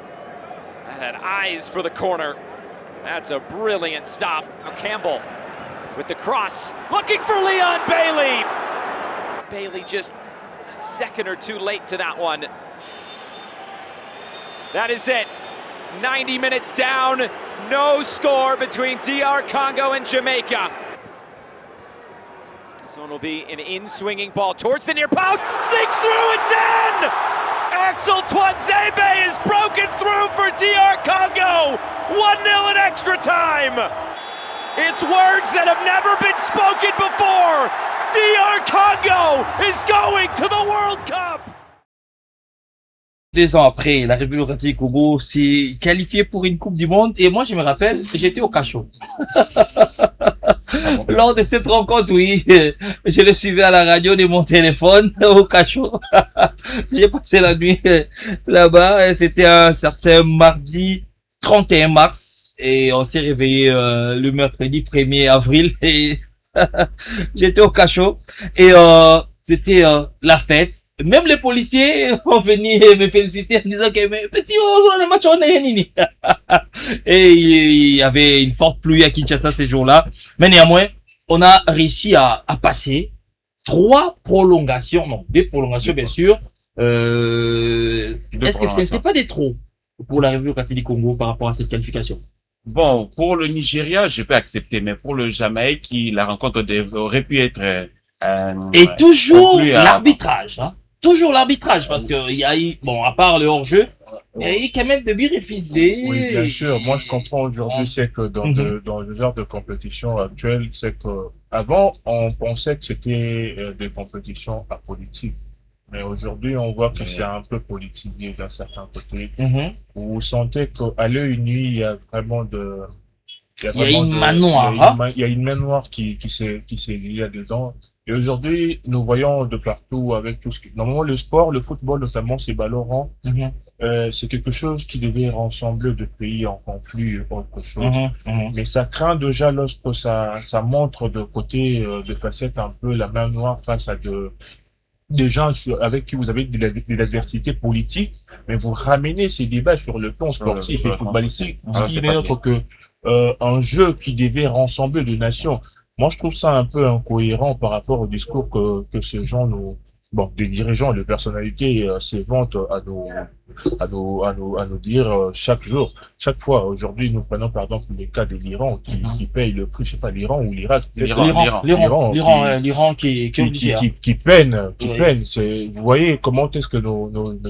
that had eyes for the corner. That's a brilliant stop. Now Campbell with the cross. Looking for Leon Bailey! Bailey just a second or two late to that one. That is it. 90 minutes down. No score between DR Congo and Jamaica. This one will be an in-swinging ball towards the near post. Sneaks through, it's in! Axel Twanzebe is broken through for DR Congo. 1-0 in extra time. It's words that have never been spoken before. DR Congo is going to the World Cup. 2 ans après, la République démocratique du Congo s'est qualifiée pour une Coupe du Monde. Et moi, je me rappelle, j'étais au cachot. Lors de cette rencontre, oui, je le suivais à la radio de mon téléphone au cachot. J'ai passé la nuit là-bas. C'était un certain mardi 31 mars. Et on s'est réveillé le mercredi 1er avril. Et j'étais au cachot. Et c'était la fête. Même les policiers ont venu me féliciter en disant que mais petit on est match on est nini. Et il y avait une forte pluie à Kinshasa ces jours-là. Mais néanmoins, on a réussi à passer 2 prolongations bien sûr. Est-ce que ce n'était pas des trop pour la République démocratique du Congo par rapport à cette qualification? Bon, pour le Nigeria, je peux accepter, mais pour le Jamaïque, la rencontre aurait pu être et toujours l'arbitrage, hein. Toujours l'arbitrage, parce que il y a eu, bon, à part le hors-jeu, il y a eu quand même de bénéficier. Oui, bien sûr. Moi, je comprends aujourd'hui, c'est que dans le genre de compétition actuelle, c'est que avant, on pensait que c'était des compétitions apolitiques. Mais aujourd'hui, on voit que c'est un peu politisé d'un certain côté. Vous sentez qu'à l'œil nu, il y a vraiment il y a une main noire. Il y a une main noire qui s'est liée là-dedans. Et aujourd'hui, nous voyons de partout avec tout ce qui... Normalement, le sport, le football notamment, c'est Valorant. C'est quelque chose qui devait rassembler deux pays en conflit, autre chose. Mais ça craint déjà lorsque ça montre de côté, de facette un peu la main noire face à des gens avec qui vous avez de l'adversité politique, mais vous ramenez ces débats sur le plan sportif et footballistique, ce qui n'est autre que un jeu qui devait rassembler des nations. Moi, je trouve ça un peu incohérent par rapport au discours que ces gens des dirigeants et de personnalités se vantent à nous dire chaque jour, chaque fois. Aujourd'hui, nous prenons par exemple le cas de l'Iran qui paye le prix, je sais pas, l'Iran ou l'Irak. L'Iran qui est obligé. Qui peine. Vous voyez comment est-ce que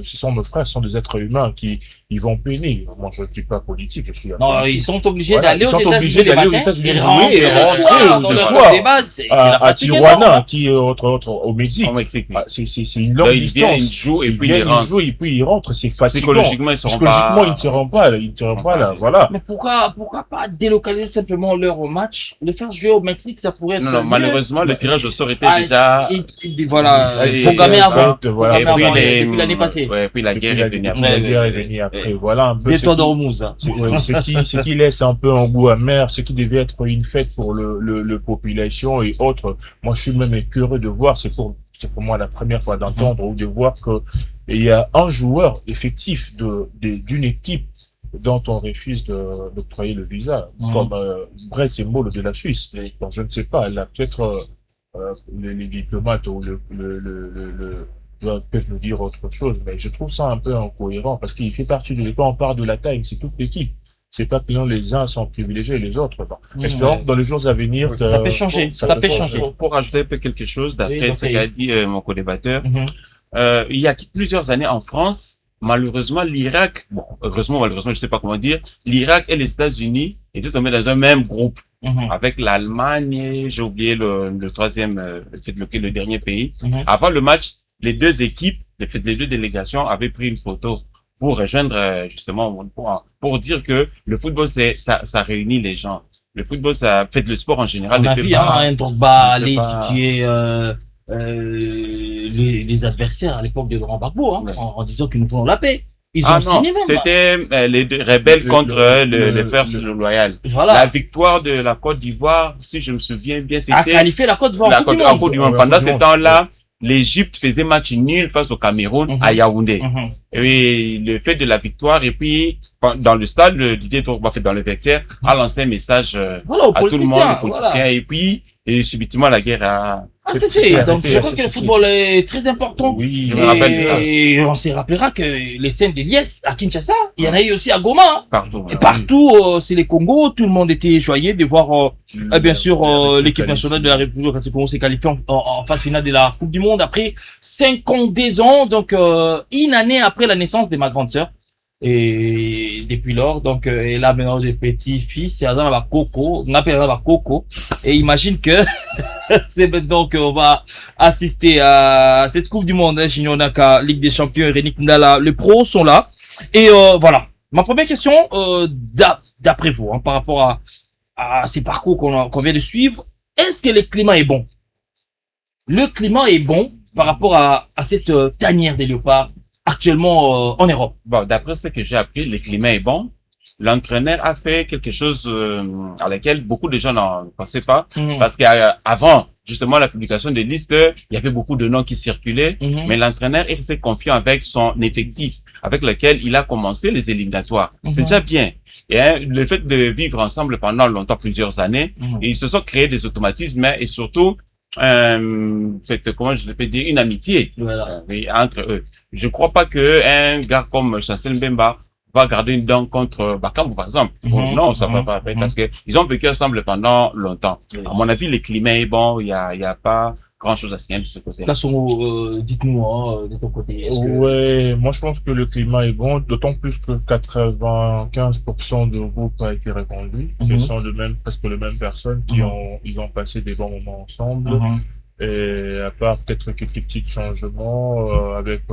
ce sont nos frères, ce sont des êtres humains qui ils vont peiner. Moi, je ne suis pas politique, je suis non, ils sont obligés d'aller aux États-Unis et jouer et rentrer le soir à Tijuana, qui est au Mexique. C'est une longue distance. Ils jouent et puis ils rentrent. C'est fatigant. Psychologiquement, ils ne tireront pas là. Voilà. Mais pourquoi pas délocaliser simplement leur match, le faire jouer au Mexique, ça pourrait être. Non, malheureusement, le tirage au sort était déjà. Voilà, programmé avant. Et depuis l'année passée. Ouais, puis la guerre est venue après. Voilà un peu. Des toits d'Ormuz. Ce qui laisse un peu un goût amer, ce qui devait être une fête pour le population et autres. Moi, je suis même curieux de voir, c'est pour moi la première fois d'entendre ou de voir que il y a un joueur effectif d'une équipe dont on refuse d'octroyer le visa, comme Brett Embolo de la Suisse. Donc, je ne sais pas, elle a peut-être les diplomates ou peuvent nous dire autre chose, mais je trouve ça un peu incohérent parce qu'il fait partie de l'équipe. On parle de la taille, c'est toute l'équipe. C'est pas que les uns sont privilégiés et les autres. Espérons que dans les jours à venir, ça peut changer. Ça peut changer. Pour ajouter un peu quelque chose d'après ce qu'a dit mon co-débatteur, il y a plusieurs années en France, malheureusement, l'Irak, malheureusement, je sais pas comment dire, l'Irak et les États-Unis étaient tombés dans un même groupe. Avec l'Allemagne, j'ai oublié le troisième, le dernier pays. Avant le match, les deux équipes, les deux délégations avaient pris une photo pour rejoindre justement pour dire que le football ça réunit les gens. Le football ça fait le sport en général. On a vu Drogba aller titiller les adversaires à l'époque de Laurent Gbagbo en disant qu'ils nous font la paix. Ils ont signé même. C'était les deux rebelles contre les First Loyal. Voilà. La victoire de la Côte d'Ivoire, si je me souviens bien, c'était a qualifié la Côte d'Ivoire en Coupe du Monde. Pendant ce temps-là, l'Égypte faisait match nul face au Cameroun à Yaoundé. Et le fait de la victoire, et puis, dans le stade, Didier Drogba fait dans le vestiaire, a lancé un message à tout le monde, aux politiciens, et puis, subitement, la guerre a... Donc, je crois que le football est très important. Oui, je me rappelle ça. Et on se rappellera que les scènes de Liesse à Kinshasa, il y en a eu aussi à Goma. Partout. Et partout, c'est les Congo. Tout le monde était joyeux de voir, bien sûr, l'équipe nationale de la République démocratique du Congo s'est qualifiée en phase finale de la Coupe du Monde après 52 ans. Donc, une année après la naissance de ma grande sœur. Et depuis lors, donc, et là, maintenant, le petit-fils, c'est Adam Coco. On appelle Adam Coco. Et imagine que, c'est maintenant qu'on va assister à cette Coupe du Monde, Junior Naka, Ligue des Champions, Rénick Ndala, les pros sont là. Et, voilà. Ma première question, d'après vous, par rapport à ces parcours qu'on vient de suivre, est-ce que le climat est bon? Le climat est bon par rapport à cette tanière des léopards actuellement en Europe. Bon, d'après ce que j'ai appris, le climat est bon. L'entraîneur a fait quelque chose à laquelle beaucoup de gens n'en pensaient pas, parce qu'avant justement la publication des listes, il y avait beaucoup de noms qui circulaient, mais l'entraîneur est resté confiant avec son effectif, avec lequel il a commencé les éliminatoires. C'est déjà bien. Et le fait de vivre ensemble pendant longtemps, plusieurs années, ils se sont créés des automatismes et surtout, comment je peux dire, une amitié entre eux. Je crois pas que un gars comme Chancel Mbemba va garder une dent contre Bakambu, par exemple. Non, ça va pas parce que ils ont vécu ensemble pendant longtemps. À mon avis, le climat est bon, il y a pas grand chose à signaler de ce côté. Dites-nous, de ton côté. Ouais, moi je pense que le climat est bon, d'autant plus que 95% de groupe a été répondu. Ce sont presque les mêmes personnes ils ont passé des bons moments ensemble. Et à part peut-être quelques petits changements avec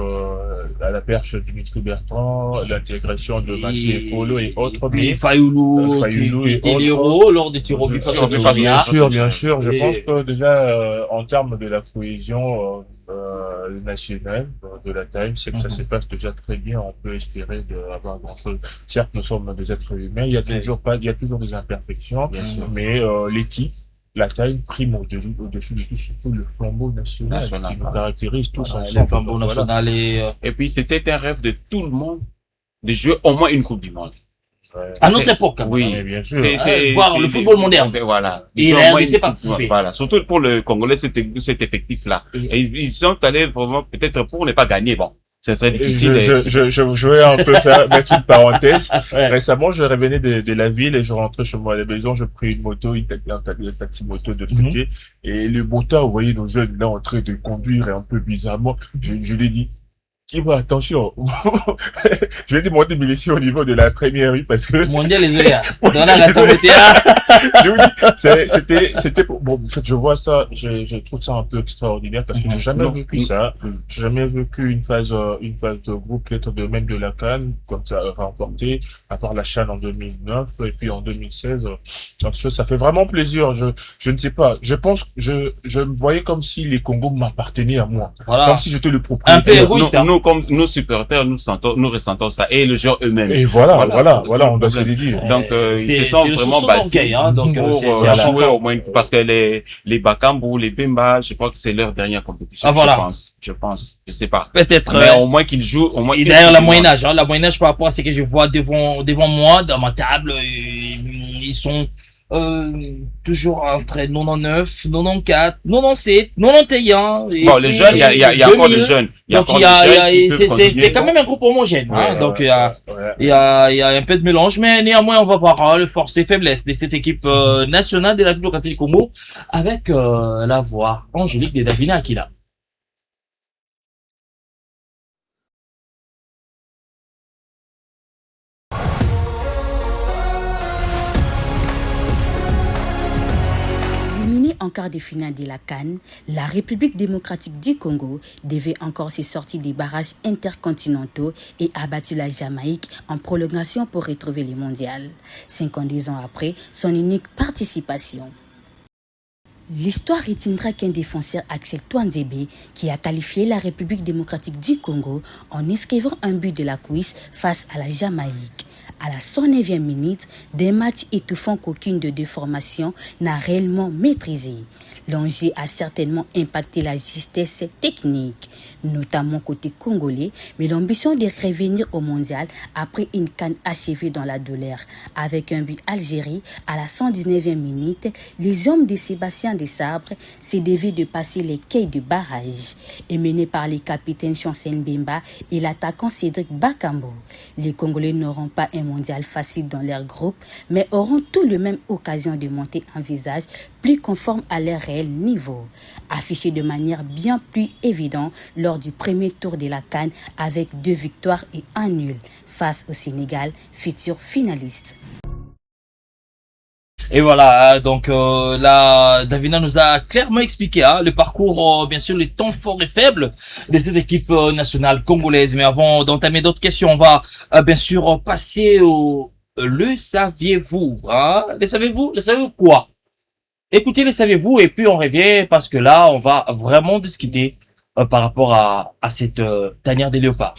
à la perche Dimitri Bertrand, l'intégration de Mathieu Polo et autres. Mais Fayoulou et l'héros lors des tirs au but. Bien sûr. Je pense que déjà en termes de la cohésion nationale de la time, c'est que ça se passe déjà très bien. On peut espérer d'avoir grand chose. Certes, nous sommes des êtres humains. Il y a toujours des imperfections, mais l'équipe la taille prime au-dessus de tout, surtout le flambeau national qui nous caractérise tous ensemble. Le flambeau national et puis c'était un rêve de tout le monde de jouer au moins une Coupe du Monde. À notre époque, hein. Oui, bien sûr. Voir le football moderne. Voilà. Et Ils ont la au moins RDC une- participer. Voilà. Surtout pour le Congolais, cet effectif-là. Et ils sont allés vraiment, peut-être pour ne pas gagner. Bon, ce serait difficile. Je vais un peu mettre une parenthèse. Ouais. Récemment, je revenais de la ville et je rentrais chez moi à la maison. Je pris une moto, un taxi moto de l'autre côté. Et le beau temps, vous voyez nos jeunes là en train de conduire et un peu bizarrement. Je lui ai dit, attention. Je vais demander de me laisser au niveau de la première rue parce que. Mondial, les oeufs, dans la SMTA. Je vous dis, c'était, bon, en fait, je vois ça, je trouve ça un peu extraordinaire parce que j'ai jamais vécu ça. J'ai jamais vécu une phase de groupe, peut-être même de la CAN, comme ça, remporté, à part la CHAN en 2009 et puis en 2016. Donc, ça fait vraiment plaisir. Je ne sais pas. Je pense, je me voyais comme si les Congos m'appartenaient à moi. Voilà. Comme si j'étais le Un propriétaire. peu égoïste, hein. Nous, comme nos supporters, nous ressentons ça. Et les joueurs eux-mêmes. Et voilà, on doit se le dire. Donc, ils se sont le vraiment source battus d'orgueil, hein, donc, pour c'est jouer important. au moins, parce que les Bakambu, les Bemba, je crois que c'est leur dernière compétition. Ah, voilà. Je pense, je sais pas. Peut-être. Mais au moins qu'ils jouent, au moins. Et d'ailleurs, la moyenne âge, hein, la moyenne âge par rapport à ce que je vois devant moi, dans ma table, ils sont toujours entre 99, 94, 97, 91. Et Bon, les puis, jeunes, il y a encore des jeunes. Il y a Donc, encore il y a, des jeunes qui peuvent c'est continuer. quand même un groupe homogène, hein. Ouais, Donc, ouais, il y a un peu de mélange, mais néanmoins, on va voir, hein, les forces et faiblesses de cette équipe nationale de la République démocratique du Congo avec la voix angélique de Davina Akila. Éliminée en quart de finale de la CAN, la République démocratique du Congo devait encore se sortir des barrages intercontinentaux et a battu la Jamaïque en prolongation pour retrouver le mondial, 52 ans après son unique participation. L'histoire retiendra qu'un défenseur, Axel Touanzebe, qui a qualifié la République démocratique du Congo en inscrivant un but de la cuisse face à la Jamaïque. À la 109e minute, des matchs étouffants qu'aucune de deux formations n'a réellement maîtrisé. L'enjeu a certainement impacté la justesse technique, notamment côté congolais, mais l'ambition de revenir au mondial après une CAN achevée dans la douleur. Avec un but Algérie à la 119e minute, les hommes de Sébastien Desabre se devaient de passer les quais de barrage. Et menés par les capitaines Chancel Mbemba et l'attaquant Cédric Bakambu, les Congolais n'auront pas un mondial facile dans leur groupe, mais auront tout de même occasion de monter un visage plus conforme à leur réel niveau, affiché de manière bien plus évidente lors du premier tour de la CAN avec 2 victoires et 1 nul face au Sénégal, futur finaliste. Et voilà, donc là, Davina nous a clairement expliqué le parcours, bien sûr, les temps forts et faibles de cette équipe nationale congolaise. Mais avant d'entamer d'autres questions, on va bien sûr passer au le saviez-vous, hein? Le saviez-vous quoi? Écoutez, le saviez-vous, et puis on revient parce que là, on va vraiment discuter par rapport à cette tanière des léopards.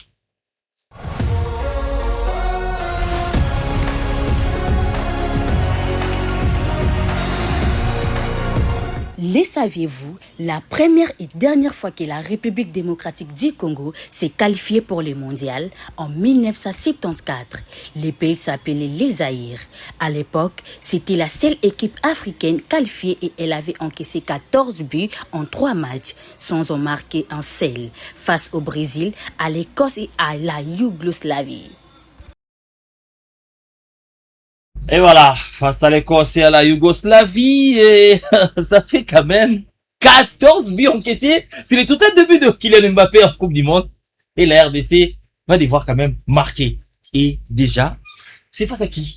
Les saviez-vous, la première et dernière fois que la République démocratique du Congo s'est qualifiée pour le mondial, en 1974, le pays s'appelait les Zaïre. À l'époque, c'était la seule équipe africaine qualifiée et elle avait encaissé 14 buts en 3 matchs, sans en marquer un seul, face au Brésil, à l'Écosse et à la Yougoslavie. Et voilà, face à l'Écosse et à la Yougoslavie, et ça fait quand même 14 buts encaissés. C'est le total de buts de Kylian Mbappé en Coupe du Monde. Et la RDC va devoir quand même marquer. Et déjà, c'est face à qui?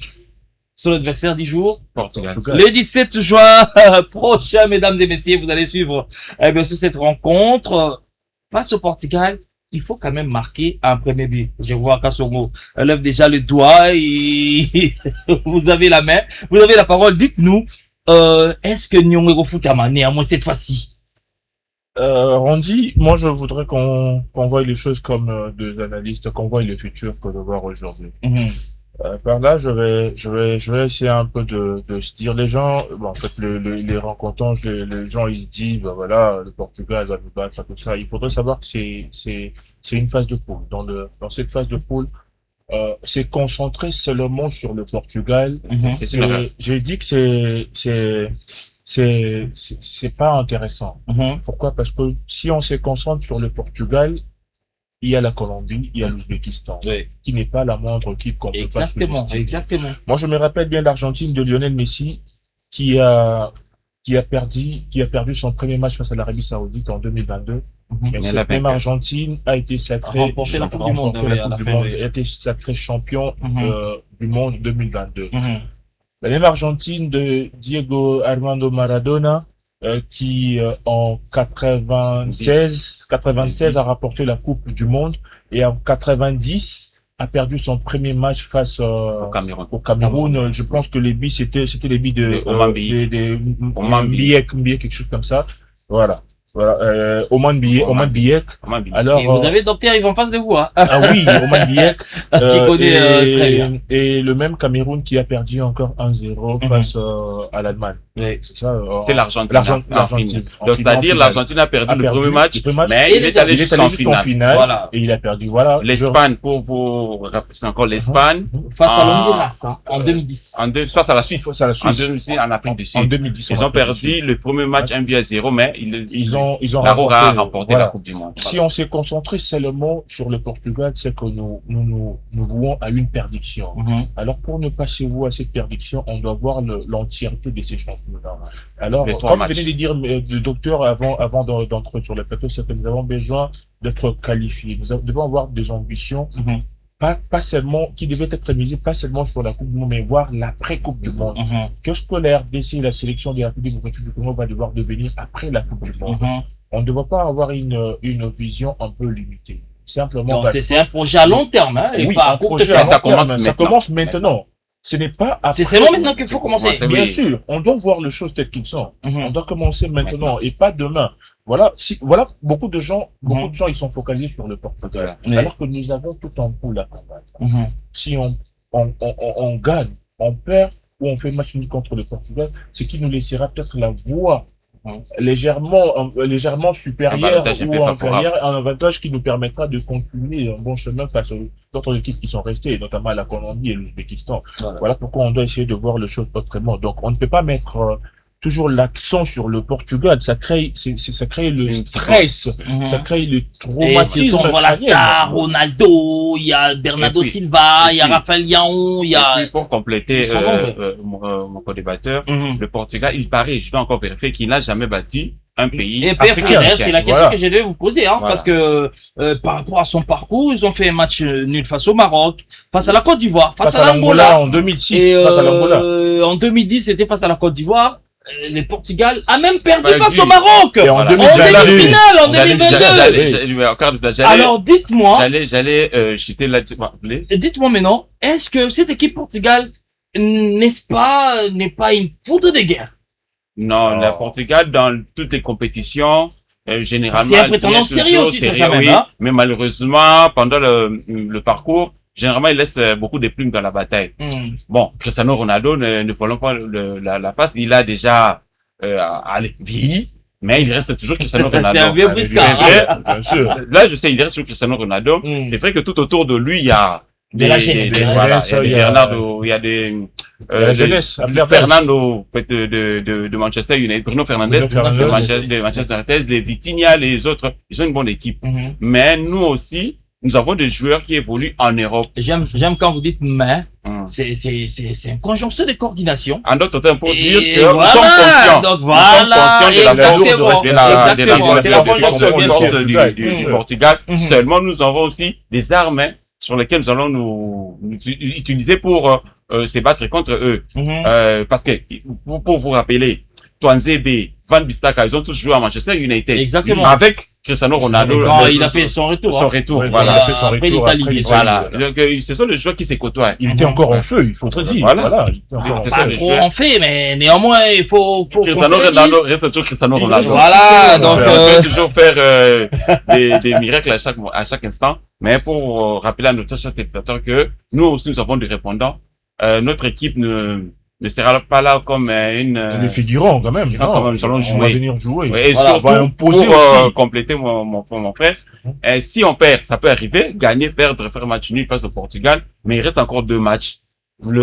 Son adversaire 10 jours. Portugal. Le 17 juin prochain, mesdames et messieurs, vous allez suivre bien sûr cette rencontre face au Portugal. Il faut quand même marquer un premier but. Je vois Kassongo lève déjà le doigt et vous avez la main, vous avez la parole. Dites-nous, est-ce que Nyong'o Futama néanmoins cette fois-ci? Randy, moi je voudrais qu'on voie les choses comme deux analystes, qu'on voie le futur que de voir aujourd'hui. Par là, je vais essayer un peu de se dire les gens, bon, en fait, les rencontrants, les gens, ils disent, bah voilà, le Portugal va nous battre, tout ça. Il faudrait savoir que c'est une phase de poule. Dans cette phase de poule, c'est concentré seulement sur le Portugal. C'est une erreur. J'ai dit que c'est pas intéressant. Pourquoi? Parce que si on se concentre sur le Portugal, il y a la Colombie, il y a l'Ouzbékistan, qui n'est pas la moindre équipe qu'on peut pas sous-estimer. Exactement. Moi, je me rappelle bien l'Argentine de Lionel Messi, qui a perdu son premier match face à l'Arabie Saoudite en 2022. Et cette même Argentine a été sacrée, remporté la Coupe du Monde, a été sacré champion du monde 2022. La même Argentine de Diego Armando Maradona, qui en 96 a rapporté la Coupe du Monde, et en 90 a perdu son premier match face au Cameroun. Je pense que les billes c'était les billes de Oman Biyek, quelque chose comme ça. Voilà. Oman Biyek. Alors, et vous avez docteur Yves en face de vous, hein. Ah oui, Oman Biyek. Qui connaît très bien. Et le même Cameroun qui a perdu encore 1-0 face à l'Allemagne. Oui. C'est ça. C'est l'Argentine. Donc, c'est-à-dire, l'Argentine a perdu le premier match, mais il est allé jusqu'en finale. Voilà. Et il a perdu, voilà. L'Espagne, pour vous rappeler encore l'Espagne. Face à l'Honduras, en 2010. Face à la Suisse. En 2010, en Afrique du Sud. En 2010. Ils ont perdu le premier match 1-0, mais ils ont remporté la Coupe du Monde. Si on s'est concentré seulement sur le Portugal, c'est que nous vouons à une perdition. Alors, pour ne pas se vouer à cette perdition, on doit voir l'entièreté de ces championnats. Alors, comme venait de dire le docteur avant d'entrer sur le plateau, c'est que nous avons besoin d'être qualifiés. Nous devons avoir des ambitions, pas seulement, qui devaient être misées, pas seulement sur la Coupe du Monde, mais voir l'après-Coupe du Monde. Qu'est-ce que la RDC, la sélection de la République démocratique du Congo, va devoir devenir après la Coupe du Monde? On ne doit pas avoir une vision un peu limitée. Simplement. Donc, c'est un projet à long terme, hein, et oui, pas à court terme. Ça commence maintenant. Ce n'est pas après. C'est seulement maintenant qu'il faut commencer. Bien sûr, on doit voir les choses telles qu'elles sont. On doit commencer maintenant et pas demain. Voilà, beaucoup de gens, ils sont focalisés sur le Portugal. Alors que nous avons tout en poule à combattre. Si on gagne, on perd ou on fait match nul contre le Portugal, ce qui nous laissera peut-être la voie légèrement supérieur ou inférieur, un avantage qui nous permettra de continuer un bon chemin face aux autres équipes qui sont restées, notamment la Colombie et l'Ouzbékistan. Voilà pourquoi on doit essayer de voir les choses autrement. Donc, on ne peut pas mettre toujours l'accent sur le Portugal. Ça crée le stress, ça crée le traumatisme. Et voilà, Star, Ronaldo, il y a Bernardo Silva, il y a Raphaël Yaon, il y a... Et puis, pour compléter, mon co-débatteur, le Portugal, il paraît, je dois encore vérifier qu'il n'a jamais battu un pays africain. C'est la question que je devais vous poser, parce que par rapport à son parcours, ils ont fait un match nul face au Maroc, face à la Côte d'Ivoire, face à l'Angola en 2006, face à l'Angola. En 2010, c'était face à la Côte d'Ivoire. Le Portugal a même perdu face au Maroc. Et en demi-finale, en 2022. Alors, dites-moi. J'allais chuter là-dessus. Dites-moi maintenant, est-ce que cette équipe Portugal, n'est pas une poudre de guerre? Non, le Portugal, dans toutes les compétitions, généralement. C'est un prétendant sérieux au titre quand même, hein? Mais malheureusement, pendant le parcours, généralement, il laisse beaucoup de plumes dans la bataille. Bon, Cristiano Ronaldo, ne voulons pas la face, il a déjà vieilli, mais il reste toujours Cristiano Ronaldo. C'est un vieux briscard. Bien sûr. Là, je sais, il reste toujours Cristiano Ronaldo. C'est vrai que tout autour de lui, il y a de la jeunesse. Il y a Bernardo, il y a des la jeunesse. Fernando de Manchester United, Bruno Fernandes de Manchester United, les Vitinha, les autres, ils ont une bonne équipe. Mais nous aussi, nous avons des joueurs qui évoluent en Europe. J'aime quand vous dites mais, c'est une conjonction de coordination. En d'autres termes, pour dire que nous sommes conscients. Donc voilà, de la force du Portugal. Seulement, nous avons aussi des armes sur lesquelles nous allons nous utiliser pour se battre contre eux. Parce que, pour vous rappeler, Twanzebe, Van Bissaka, ils ont tous joué à Manchester United. Exactement. Avec Cristiano Ronaldo. Quand il a fait son retour. Son retour, Ouais, voilà. il a fait son Après retour, l'Italie, après bien sûr. Voilà. Donc, ce sont les joueurs qui se côtoient. Il était encore en feu, il faut te dire. Voilà. Il était encore en C'est feu. ça, Pas le trop jeu. en fait, mais néanmoins, il faut Cristiano qu'on se le dise. Ronaldo reste toujours Cristiano Ronaldo. Voilà, donc, On peut toujours faire des miracles à chaque instant. Mais pour rappeler à notre chers spectateurs que nous aussi, nous avons des répondants. Notre équipe ne sera pas là comme Les figurants, quand même. Figurants, quand même, nous allons On va jouer. venir jouer. Ouais, et Voilà, surtout, on va imposer pour aussi. compléter mon frère, si on perd, ça peut arriver, gagner, perdre, faire un match nul face au Portugal, mais il reste encore 2 matchs.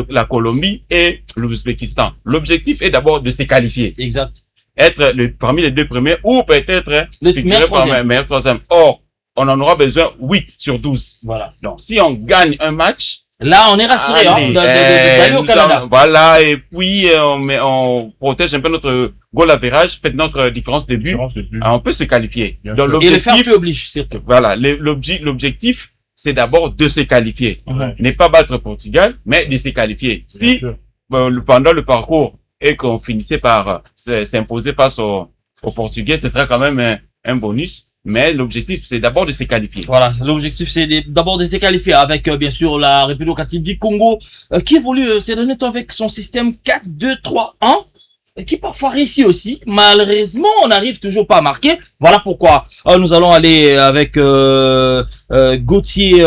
La Colombie et l'Ouzbékistan. L'objectif est d'abord de se qualifier. Exact. Être parmi les 2 premiers ou peut-être Le figurer meilleur parmi troisième. le meilleur troisième. Or, on en aura besoin 8 sur 12. Voilà. Donc, si on gagne un match, Là, on est rassuré, allez, d'aller au nous Canada. voilà, et puis on protège un peu notre goal average, fait notre différence de but. Différence de but. On peut se qualifier. Bien Donc sûr. Et le faire l'objectif, plus oblige, surtout. voilà, l'objectif, c'est d'abord de se qualifier. Ouais. Ne pas battre Portugal, mais de se qualifier. Bien Si sûr. pendant le parcours et qu'on finissait par s'imposer face aux Portugais, ce sera quand même un bonus. Mais l'objectif, c'est d'abord de se qualifier. Voilà, l'objectif c'est d'abord de se qualifier avec bien sûr la République démocratique du Congo qui évolue ces derniers temps avec son système 4-2-3-1 qui parfois réussit aussi. Malheureusement, on n'arrive toujours pas à marquer. Voilà pourquoi nous allons aller avec Gauthier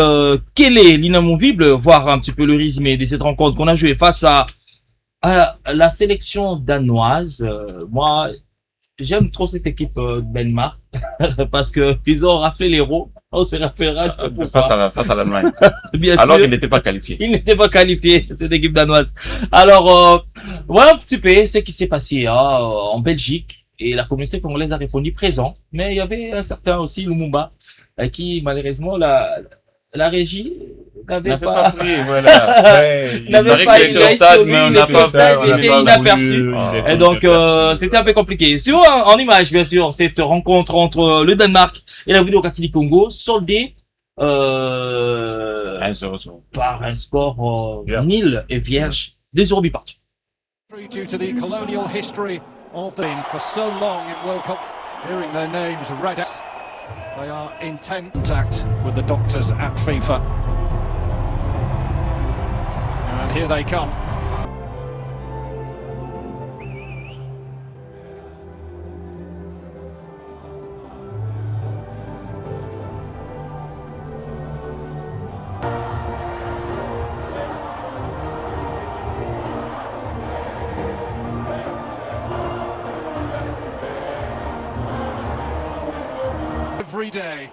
Kélé, l'inamovible, voir un petit peu le résumé de cette rencontre qu'on a joué face à la sélection danoise. Moi, j'aime trop cette équipe Danemark parce que ils ont raflé l'Euro. On se rappellera Face à l'Allemagne. bien Alors sûr. qu'ils n'étaient pas qualifiés. Ils n'étaient pas qualifiés, cette équipe danoise. Alors, voilà un petit peu ce qui s'est passé en Belgique. Et la communauté congolaise a répondu présent. Mais il y avait un certain aussi Lumumba qui, malheureusement, la régie n'avait pas... pris, voilà. Ouais, il n'avait paraît pas qu'il était au il stade, sur lui, mais on il n'a était pas au stade, fait, il on n'a était pas inaperçu. voulu, Et donc, c'était un peu compliqué. Sur en image, bien sûr, cette rencontre entre le Danemark et la République démocratique du Congo, soldée par un score nul et vierge, 2-0 but partout. Due to the colonial history of the for so long in World Cup, hearing their names read out, they are in contact with the doctors at FIFA. And here they come. Every day,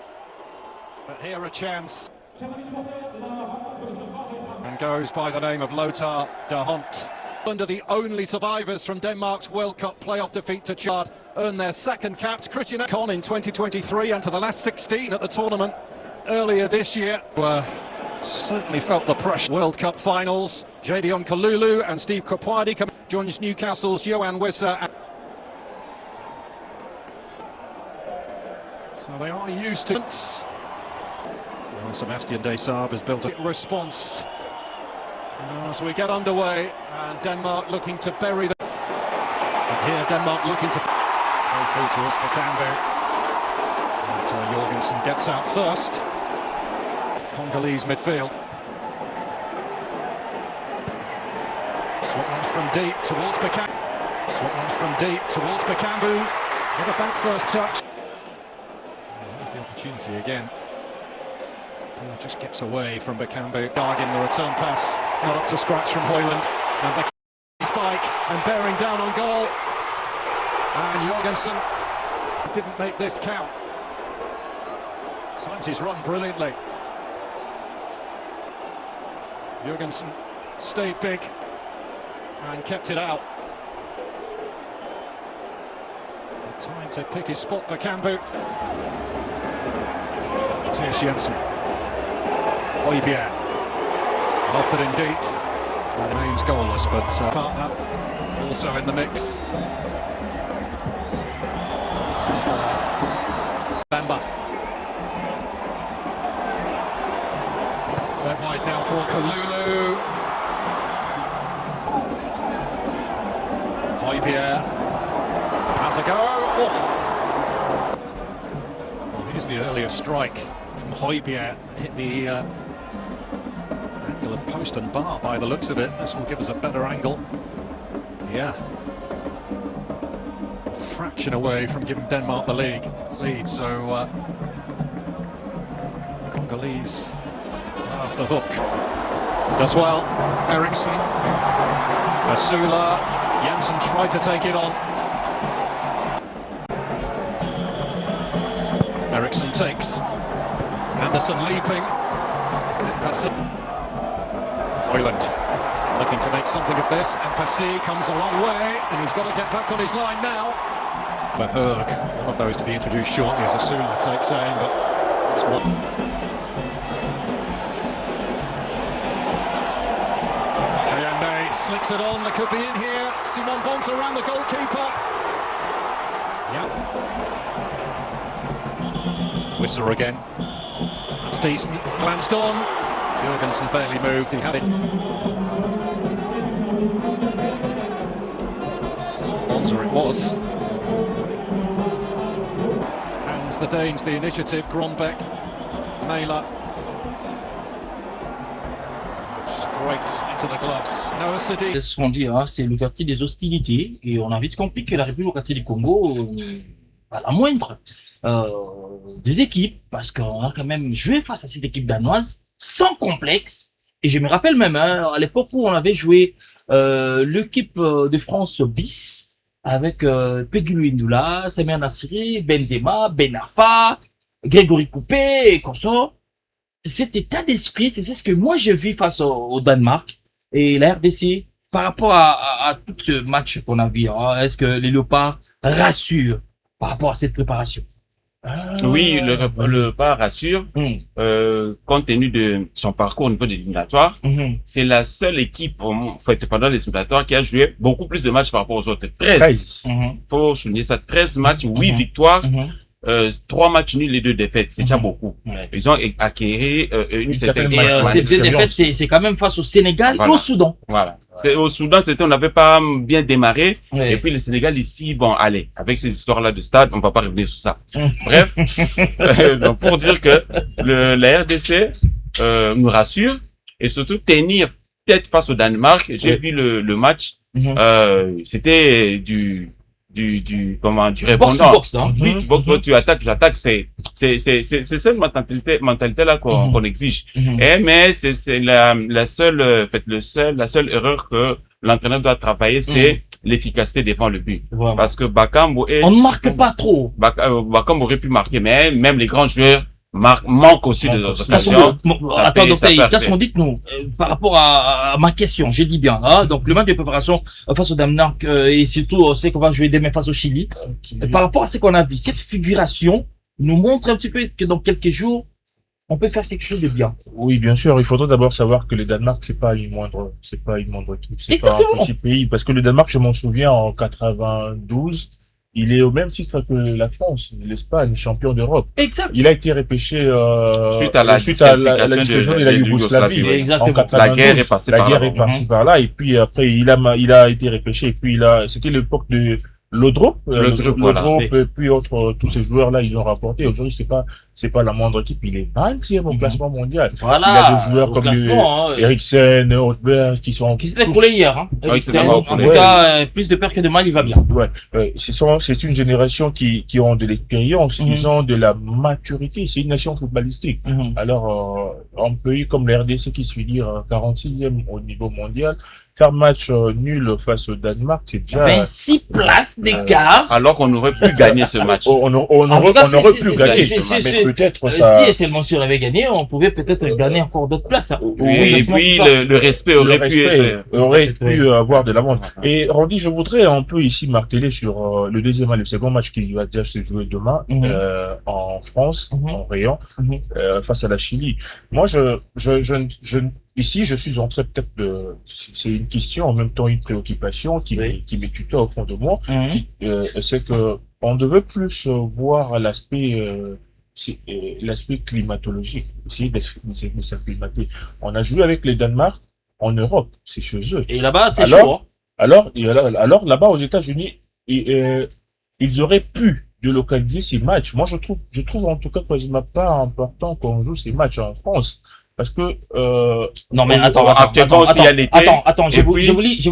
but here a chance, and goes by the name of Lothar de Hont. Under the only survivors from Denmark's World Cup playoff defeat to Chad, earned their second caps. Christian Con in 2023 and to the last 16 at the tournament earlier this year. Certainly felt the pressure. World Cup finals, Jadon Kalulu and Steve Kopwadi joins Newcastle's Johan Wissa. So they are used to it. Well, Sebastian Desabre has built a response as we get underway, and Denmark looking to bury the... And here Denmark looking to... Go through towards Bakambu. And Jorgensen gets out first. Congolese midfield. Swapped from deep towards Bakambu. Swapped from deep towards Bakambu. With a back first touch. There's the opportunity again. Ball just gets away from Bakambu. Gargin, the return pass, not up to scratch from Højlund. And Bakambu's spike and bearing down on goal. And Jorgensen didn't make this count. Times he's run brilliantly. Jorgensen stayed big and kept it out. Time to pick his spot, Bakambu. Mathias Jensen. Højbjerg. Lofted indeed. Remains goalless, but partner also in the mix. And Bamba. Fed wide now for Kalulu. Højbjerg. Has a go. Oh. was the earlier strike from Højbjerg. Hit the angle of post and bar by the looks of it. This will give us a better angle. Yeah. A fraction away from giving Denmark the lead. So Congolese off the hook. Does well. Eriksson. Asula. Jensen tried to take it on. Eriksson takes. Anderson leaping. Højlund looking to make something of this. And Passy comes a long way, and he's got to get back on his line now. Berg, one of those to be introduced shortly as Asula takes aim, but it's one. Kayembe slips it on, that could be in here. Simon Bonds around the goalkeeper. Yep. Whistler again. That's decent. Glanced on. Jurgensen barely moved. He had it. Bonzer it was. Hands the Danes the initiative. Grombeck. Mæhle. Straight into the gloves. Noah Sadi. C'est ce qu'on dit, hein, c'est le quartier des hostilités, et on a vite compris que la République démocratique du Congo, à la moindre des équipes, parce qu'on a quand même joué face à cette équipe danoise sans complexe. Et je me rappelle même, hein, à l'époque où on avait joué l'équipe de France bis avec Pegulu Ndula, Samir Nassiri, Benzema, Ben Arfa, Grégory Coupé et consorts. Cet état d'esprit, c'est ce que moi je vis face au Danemark et la RDC par rapport à tout ce match qu'on a vu. Hein. Est-ce que les Léopards rassurent par rapport à cette préparation? Oui, le pas rassure, compte tenu de son parcours au niveau des éliminatoires. C'est la seule équipe, en fait, pendant les éliminatoires, qui a joué beaucoup plus de matchs par rapport aux autres. 13. Faut souligner ça. 13 matchs, 8 victoires, 3 matchs nuls et 2 défaites. C'est déjà beaucoup. Ils ont acquis une certaine... ces 2 défaites, c'est quand même face au Sénégal et au Soudan. Voilà. Au Soudan, on n'avait pas bien démarré. Ouais. Et puis le Sénégal ici, bon, allez, avec ces histoires-là de stade, on va pas revenir sur ça. Bref, donc pour dire que la RDC nous rassure et surtout tenir tête face au Danemark. J'ai vu le match. C'était du répondant. Oui, tu box, tu attaques, j'attaque. C'est cette mentalité-là qu'on exige. Mais c'est la seule erreur que l'entraîneur doit travailler, c'est l'efficacité devant le but. Vraiment. Parce que Bakambu on ne marque pas trop. Bakambu aurait pu marquer, mais même les grands joueurs manque aussi de occasions. Attends, docteur, dites-nous, par rapport à ma question, je dis bien, hein, donc le match de préparation face au Danemark, et surtout, on sait qu'on va jouer demain face au Chili. Par rapport à ce qu'on a vu, cette figuration nous montre un petit peu que dans quelques jours, on peut faire quelque chose de bien. Oui, bien sûr. Il faudrait d'abord savoir que le Danemark, c'est pas une moindre équipe. C'est pas un petit pays. Parce que le Danemark, je m'en souviens, en 92, il est au même titre que la France, l'Espagne, champion d'Europe. Exact. Il a été repêché suite à la disqualification de la Yougoslavie. En 92, la guerre est passée par là. Et puis après, il a été repêché. Et puis c'était l'époque de Laudrup, puis tous ces joueurs-là, ils ont rapporté. Aujourd'hui, c'est pas la moindre équipe. Il est 20e au classement mondial. Voilà. Il y a des joueurs comme Eriksen, Osberg, qui s'est écroulé hier, hein. En tout cas, plus de peur que de mal, il va bien. Ouais. C'est une génération qui ont de l'expérience, ils ont de la maturité. C'est une nation footballistique. Alors, un pays comme la RDC qui se dire 46e au niveau mondial, faire match nul face au Danemark, c'est déjà 26 places d'écart. Alors qu'on aurait pu gagner ce match. On aurait pu gagner ce match. Mais peut-être ça. Si seulement si on avait gagné, on pouvait peut-être gagner encore d'autres places. Hein. Oui, et puis le respect aurait pu avoir de l'avance. Et Randy, je voudrais un peu ici marteler sur le deuxième et le second match qui va déjà se jouer demain en France, en Rayon, face à la Chili. Moi, ici, je suis en train peut-être c'est une question, en même temps une préoccupation qui me tutoie au fond de moi. C'est que on devait plus voir l'aspect climatologique, essayer de s'acclimater. On a joué avec les Danemark en Europe, c'est chez eux. Et là-bas, c'est chaud. Alors là-bas aux États-Unis, ils auraient pu de localiser ces matchs. Moi, je trouve en tout cas pour ma part important qu'on joue ces matchs en France. Parce que, Non, mais Attends, il y a l'été. Attends, je vous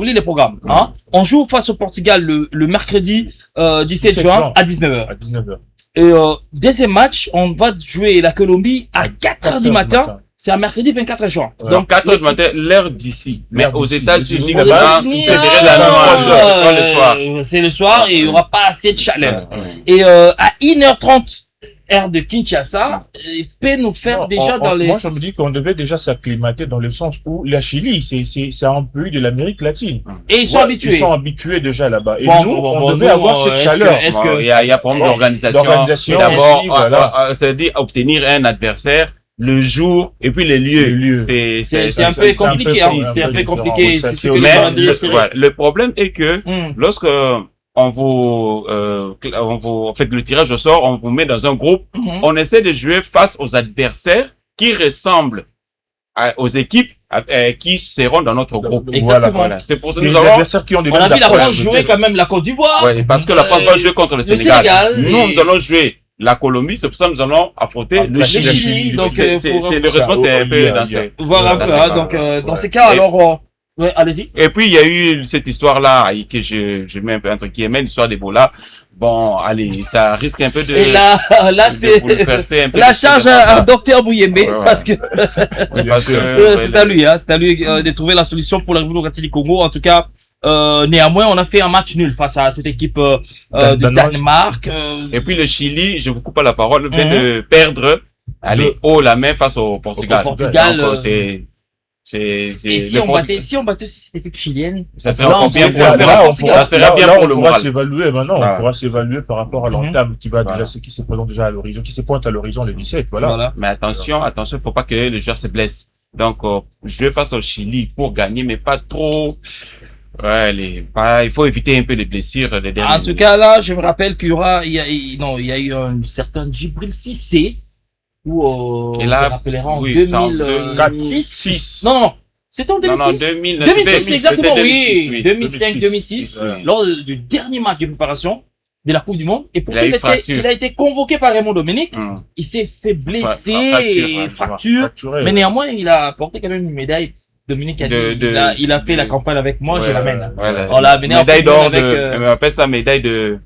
lis les programmes, hein. On joue face au Portugal le mercredi, 17 juin à 19h. à 19h. Et, deuxième match, on va jouer la Colombie à 4h du matin. C'est un mercredi 24 juin. Ouais. Donc 4 heures du matin, l'heure d'ici. Mais L'heure aux d'ici. États-Unis, Aux là-bas, États-Unis, c'est la nuit, le soir. C'est le soir et il y aura pas assez de chaleur. Ouais. Et, à 1h30, heure de Kinshasa, il peut nous faire Non, déjà dans les... Moi, je me dis qu'on devait déjà s'acclimater dans le sens où la Chili, c'est un pays de l'Amérique latine. Et ils sont Ouais, habitués. Ils sont habitués déjà là-bas. Et Bon, nous, bon, on bon, devait bon, avoir bon, cette est-ce que- chaleur. est-ce que- Il y a problème d'organisation. D'organisation D'abord, aussi, voilà. c'est-à-dire obtenir un adversaire, le jour et puis les lieux. Les lieux. C'est un peu compliqué, hein. C'est un peu compliqué. C'est C'est ce que aussi les Mais calendriers le, serrés. voilà, le problème est que Hum. lorsque on fait le tirage au sort, on vous met dans un groupe, Mhm. on essaie de jouer face aux adversaires qui ressemblent aux équipes qui seront dans notre groupe. Exactement. Voilà. C'est pour ça que Les nous avons, adversaires qui ont des On a mêmes vu la approches. France jouer quand même la Côte d'Ivoire. ouais, parce que la France va jouer contre le Sénégal. Nous, et- nous allons jouer la Colombie, c'est pour ça que nous allons affronter Ah, le la Chili. Chili, donc, C'est le responsable, c'est un peu dans ce... Voir un dans peu, ces hein. cas. Donc, dans Ouais. ces cas, Et- alors, ouais, allez-y. Et puis, il y a eu cette histoire-là, que je mets un peu entre guillemets, l'histoire d'Ebola. Bon, allez, ça risque un peu de... Et là, de bouleverser un peu la le charge système. à Docteur Bouyembe, Ouais, ouais. parce que Parce que, c'est à lui, hein, c'est à lui de trouver la solution pour la République démocratique du Congo. En tout cas, néanmoins, on a fait un match nul face à cette équipe du Danemark. Et puis le Chili, je vous coupe pas la parole, vient Mhm. de perdre, allez, haut la main face au Portugal. Au Portugal, Donc, et si le on Portugal. battait aussi cette équipe chilienne, Ça serait Là, encore on bien peut pour faire le la moral. Portugal. Ça serait bien pour le on pourra moral. s'évaluer maintenant. Voilà. On pourra s'évaluer par rapport à l'entame qui va Voilà. déjà, qui se présente déjà à l'horizon, qui se pointe à l'horizon le 17, voilà. voilà. Mais attention, faut pas que les joueurs se blessent. Donc, jouer face au Chili pour gagner, mais pas trop. Ouais, il faut éviter un peu les blessures des derniers. En tout cas, là, je me rappelle qu'il y aura, il y a eu un certain Djibril Cissé, où, Et on là, se rappellera en oui, c'est en 2006. Non, c'était en 2006. Non, 2000, 2006, exactement, oui. 2006, 2005, 2006, Ouais. lors du dernier match de préparation de la Coupe du Monde. Et pourtant, Il a eu fracture. il a été convoqué par Raymond Dominique. Hum. Il s'est fait blesser, Fracture, fracture. Fracturé. Mais néanmoins, il a apporté quand même une médaille. Dominique a dit, il a fait la campagne avec moi, je l'amène. On l'a amené en médaille Coupe du Monde d'or avec, on appelle ça médaille de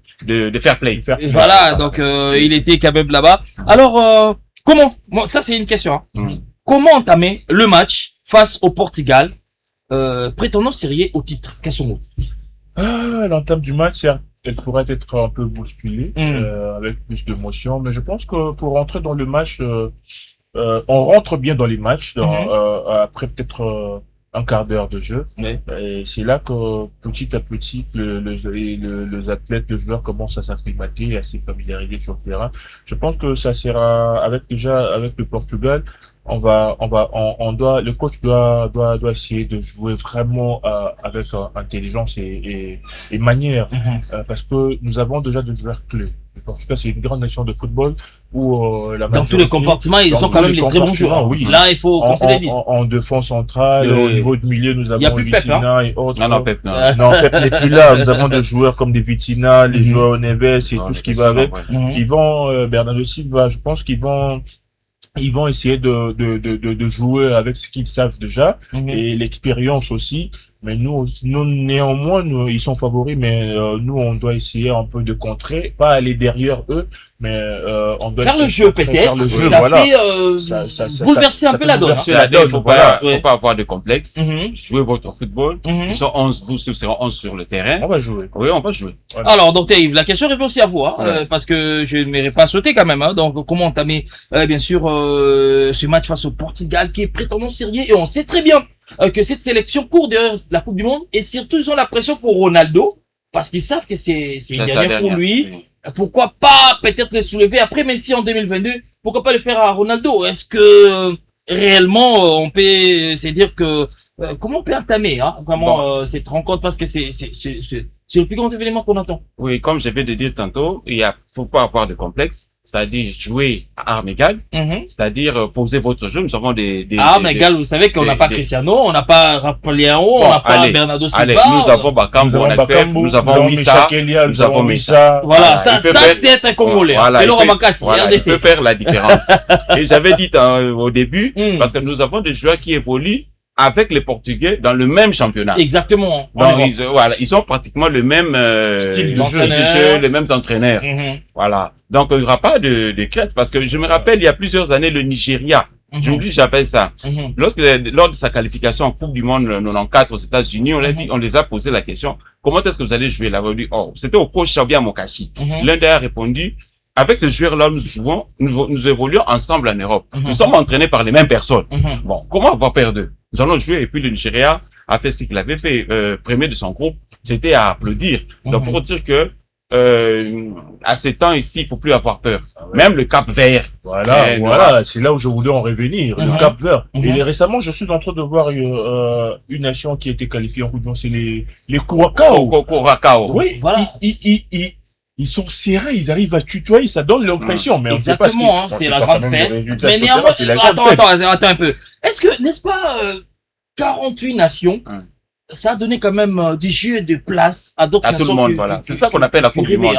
fair play. Et voilà, donc il était quand même là-bas. Alors, comment, ça c'est une question, hein. Mhm. Comment entamer le match face au Portugal, prétendant sérieux au titre? Quels sont mots? L'entame du match, certes, elle pourrait être un peu bousculée, Mm. avec plus d'émotion, mais je pense que pour rentrer dans le match, on rentre bien dans les matchs, après peut-être un quart d'heure de jeu. Ouais. Et c'est là que petit à petit, les athlètes, les joueurs commencent à s'acclimater, à se familiariser sur le terrain. Je pense que ça sera avec le Portugal. Le coach doit essayer de jouer vraiment avec intelligence et manière, parce que nous avons déjà des joueurs clés. Le Portugal, c'est une grande nation de football où dans tous les compartiments, ils ont quand même les très bons joueurs. Oui. Là, il faut qu'on se le dise. En défense centrale, Oui. au niveau de milieu, nous Il y a avons plus Pep, Vitinha et autres. Non, Pep, non. Non, Pep n'est plus là. Nous avons des joueurs comme des Vitinha, les joueurs Neves et tout ce qui va avec. Ils vont, Bernardo Silva, je pense qu'ils vont essayer de jouer avec ce qu'ils savent déjà et l'expérience aussi. Mais nous néanmoins, ils sont favoris, mais nous, on doit essayer un peu de contrer, pas aller derrière eux, mais on doit Faire le essayer jeu de faire peut-être, le jeu, ça voilà. peut bouleverser un ça peu peut la donne. bouleverser C'est la donne, faut pas voilà. avoir de complexe. Jouez votre football. Ils sont 11, vous seront 11 sur le terrain. On va jouer. Oui, on va jouer. Alors, donc, Yves, la question répond aussi à vous, hein, Ouais. parce que je ne m'aurais pas sauté quand même, hein. Donc, comment entamer, bien sûr, ce match face au Portugal qui est prétendant sérieux et on sait très bien que cette sélection court de la Coupe du Monde et surtout, ils ont la pression pour Ronaldo parce qu'ils savent que c'est une dernière pour lui. Oui. Pourquoi pas peut-être le soulever après, même si en 2022, pourquoi pas le faire à Ronaldo? Est-ce que réellement on peut se dire que comment on peut entamer vraiment cette rencontre parce que c'est C'est le plus grand événement qu'on attend. Oui, comme je viens de dire tantôt, faut pas avoir de complexe. C'est-à-dire jouer à armes égales. C'est-à-dire poser votre jeu. Nous avons des armes égales, vous savez qu'on n'a pas Cristiano, on n'a pas Rafael, on n'a pas Bernardo Silva. Allez, nous avons Bakambu, on accepte. Nous avons Wissa. Nous avons Missa. Voilà, ça c'est un Congolais. Voilà, et Laurent Makassi, il peut faire la différence. Et j'avais dit au début, parce que nous avons des joueurs qui évoluent avec les Portugais dans le même championnat. Exactement. Donc ils ont pratiquement le même style de jeu, les mêmes entraîneurs. Voilà. Donc il n'y aura pas de crainte, parce que je me rappelle il y a plusieurs années le Nigeria. J'oublie, j'appelle ça. Lors de sa qualification en Coupe du Monde 94 aux États-Unis, on les a posé la question, comment est-ce que vous allez jouer là-bas? C'était au coach Shabia Mokashi. L'un d'eux a répondu, avec ces joueurs-là, nous évoluons ensemble en Europe. Nous sommes entraînés par les mêmes personnes. Bon, comment avoir peur d'eux? Nous allons jouer, et puis le Nigeria a fait ce qu'il avait fait, premier de son groupe, c'était à applaudir. Donc pour dire que à ces temps ici, il faut plus avoir peur. Même le Cap-Vert. Voilà, c'est là où je voulais en revenir. Le Cap-Vert. Et récemment, je suis en train de voir une nation qui a été qualifiée en Coupe du Monde, c'est les Curaçao. Oui, voilà. Ils sont serrés, ils arrivent à tutoyer, ça donne l'impression, mais on sait pas ce exactement, c'est la grande fête. Mais néanmoins, attends un peu. Est-ce que, n'est-ce pas, 48 nations, ça a donné quand même des jeux de place à d'autres nations. À tout le monde, voilà. C'est ça qu'on appelle la Coupe du Monde.